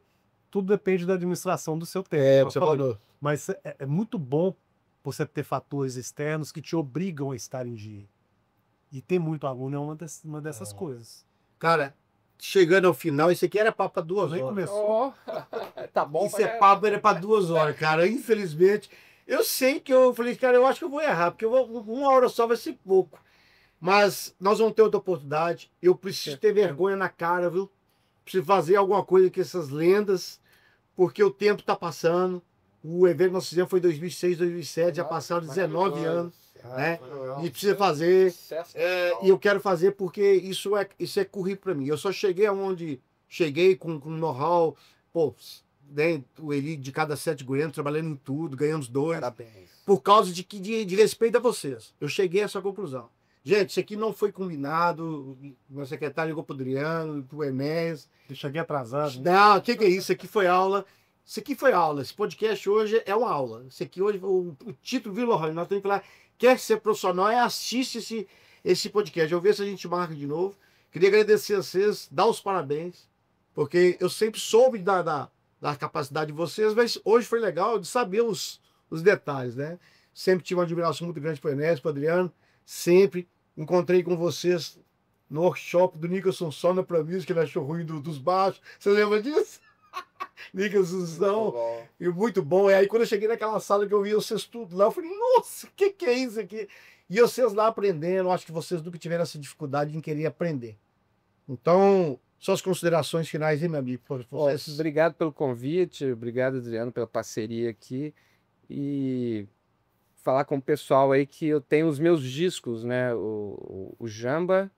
tudo depende da administração do seu tempo. Você falou. Mas é muito bom você ter fatores externos que te obrigam a estar em dia. E ter muito aluno é uma dessas coisas. Cara, chegando ao final, isso aqui era papo para 2 horas. Nem começou. Tá bom. Isso é papo, era para 2 horas, cara. Infelizmente, eu sei que eu falei, cara, eu acho que eu vou errar, porque 1 hora só vai ser pouco. Mas nós vamos ter outra oportunidade. Eu preciso ter vergonha na cara, viu? Preciso fazer alguma coisa com essas lendas, porque o tempo está passando. O evento que nós fizemos foi em 2006, 2007, já passaram 19 anos, né? E precisa fazer. E eu quero fazer porque isso é currículo para mim. Eu só cheguei aonde cheguei com know-how. Pô, né, o Eli de cada 7 Goiânia, trabalhando em tudo, ganhamos 2. Parabéns. Por causa de respeito a vocês. Eu cheguei a essa conclusão. Gente, isso aqui não foi combinado. Meu secretário ligou pro Adriano, pro Enéas. Eu cheguei atrasado. Não, o que é isso? Isso aqui foi aula. Isso aqui foi aula. Esse podcast hoje é uma aula. Isso aqui hoje, o título Vila Roy. Nós temos que falar, quer ser profissional, assiste esse podcast. Eu vou ver se a gente marca de novo. Queria agradecer a vocês, dar os parabéns, porque eu sempre soube da capacidade de vocês, mas hoje foi legal de saber os detalhes, né? Sempre tive uma admiração muito grande para o Enéas, para o Adriano. Sempre encontrei com vocês no workshop do Nicholson Sona para mim, que ele achou ruim dos baixos. Você lembra disso? Nicholson, e muito bom. E aí, quando eu cheguei naquela sala que eu vi vocês tudo lá, eu falei, nossa, o que é isso aqui? E vocês lá aprendendo, acho que vocês nunca tiveram essa dificuldade em querer aprender. Então, suas considerações finais aí, meu amigo. Obrigado pelo convite, obrigado, Adriano, pela parceria aqui. E falar com o pessoal aí que eu tenho os meus discos, né? O Jamba,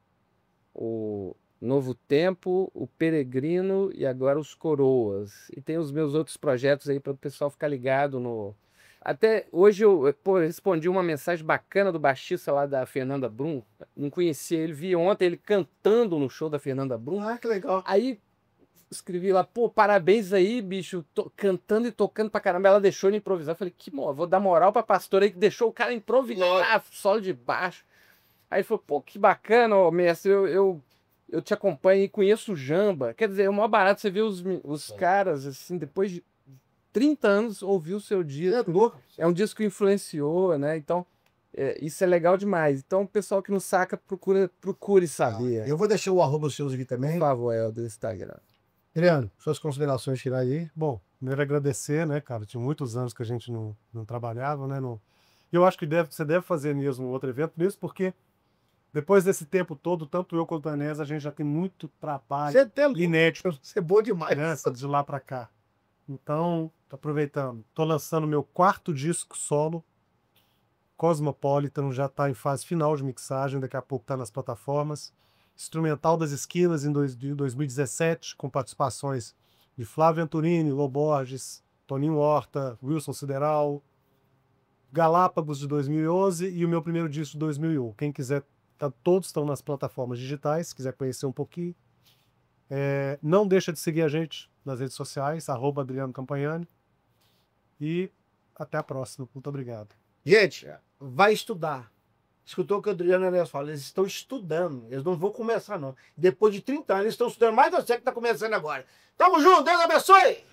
o Novo Tempo, o Peregrino e agora os Coroas. E tem os meus outros projetos aí para o pessoal ficar ligado no... Até hoje eu respondi uma mensagem bacana do baixista lá da Fernanda Brum. Não conhecia ele, vi ontem ele cantando no show da Fernanda Brum. Ah, que legal. Aí escrevi lá, pô, parabéns aí, bicho, cantando e tocando pra caramba. Ela deixou ele improvisar. Falei, vou dar moral pra pastora aí que deixou o cara improvisar, solo de baixo. Aí ele falou, pô, que bacana, ó, mestre, eu te acompanho e conheço o Jamba. Quer dizer, é o maior barato você ver os caras, assim, depois de 30 anos, ouvir o seu disco. É um disco que influenciou, né? Então, isso é legal demais. Então, o pessoal que não saca, procure saber. Eu vou deixar o arroba seus aqui também. Por favor, do Instagram. Adriano, suas considerações finais aí. Bom, primeiro agradecer, né, cara? Tinha muitos anos que a gente não trabalhava, né? E eu acho que você deve fazer mesmo outro evento, mesmo porque depois desse tempo todo, tanto eu quanto a Enéas, a gente já tem muito trabalho inédito. Você é bom demais. Né, de lá pra cá. Então, tô aproveitando. Tô lançando meu 4º disco solo, Cosmopolitan, já tá em fase final de mixagem, daqui a pouco tá nas plataformas. Instrumental das Esquinas, em 2017, com participações de Flávio Venturini, Lô Borges, Toninho Horta, Wilson Sideral, Galápagos de 2011 e o meu primeiro disco de 2001. Quem quiser, todos estão nas plataformas digitais, se quiser conhecer um pouquinho. Não deixa de seguir a gente nas redes sociais, @Adriano Campagnani. E até a próxima. Muito obrigado. Gente, vai estudar. Escutou o que o Adriano Enéas fala? Eles estão estudando. Eles não vão começar, não. Depois de 30 anos, eles estão estudando mais você que está começando agora. Tamo junto, Deus abençoe!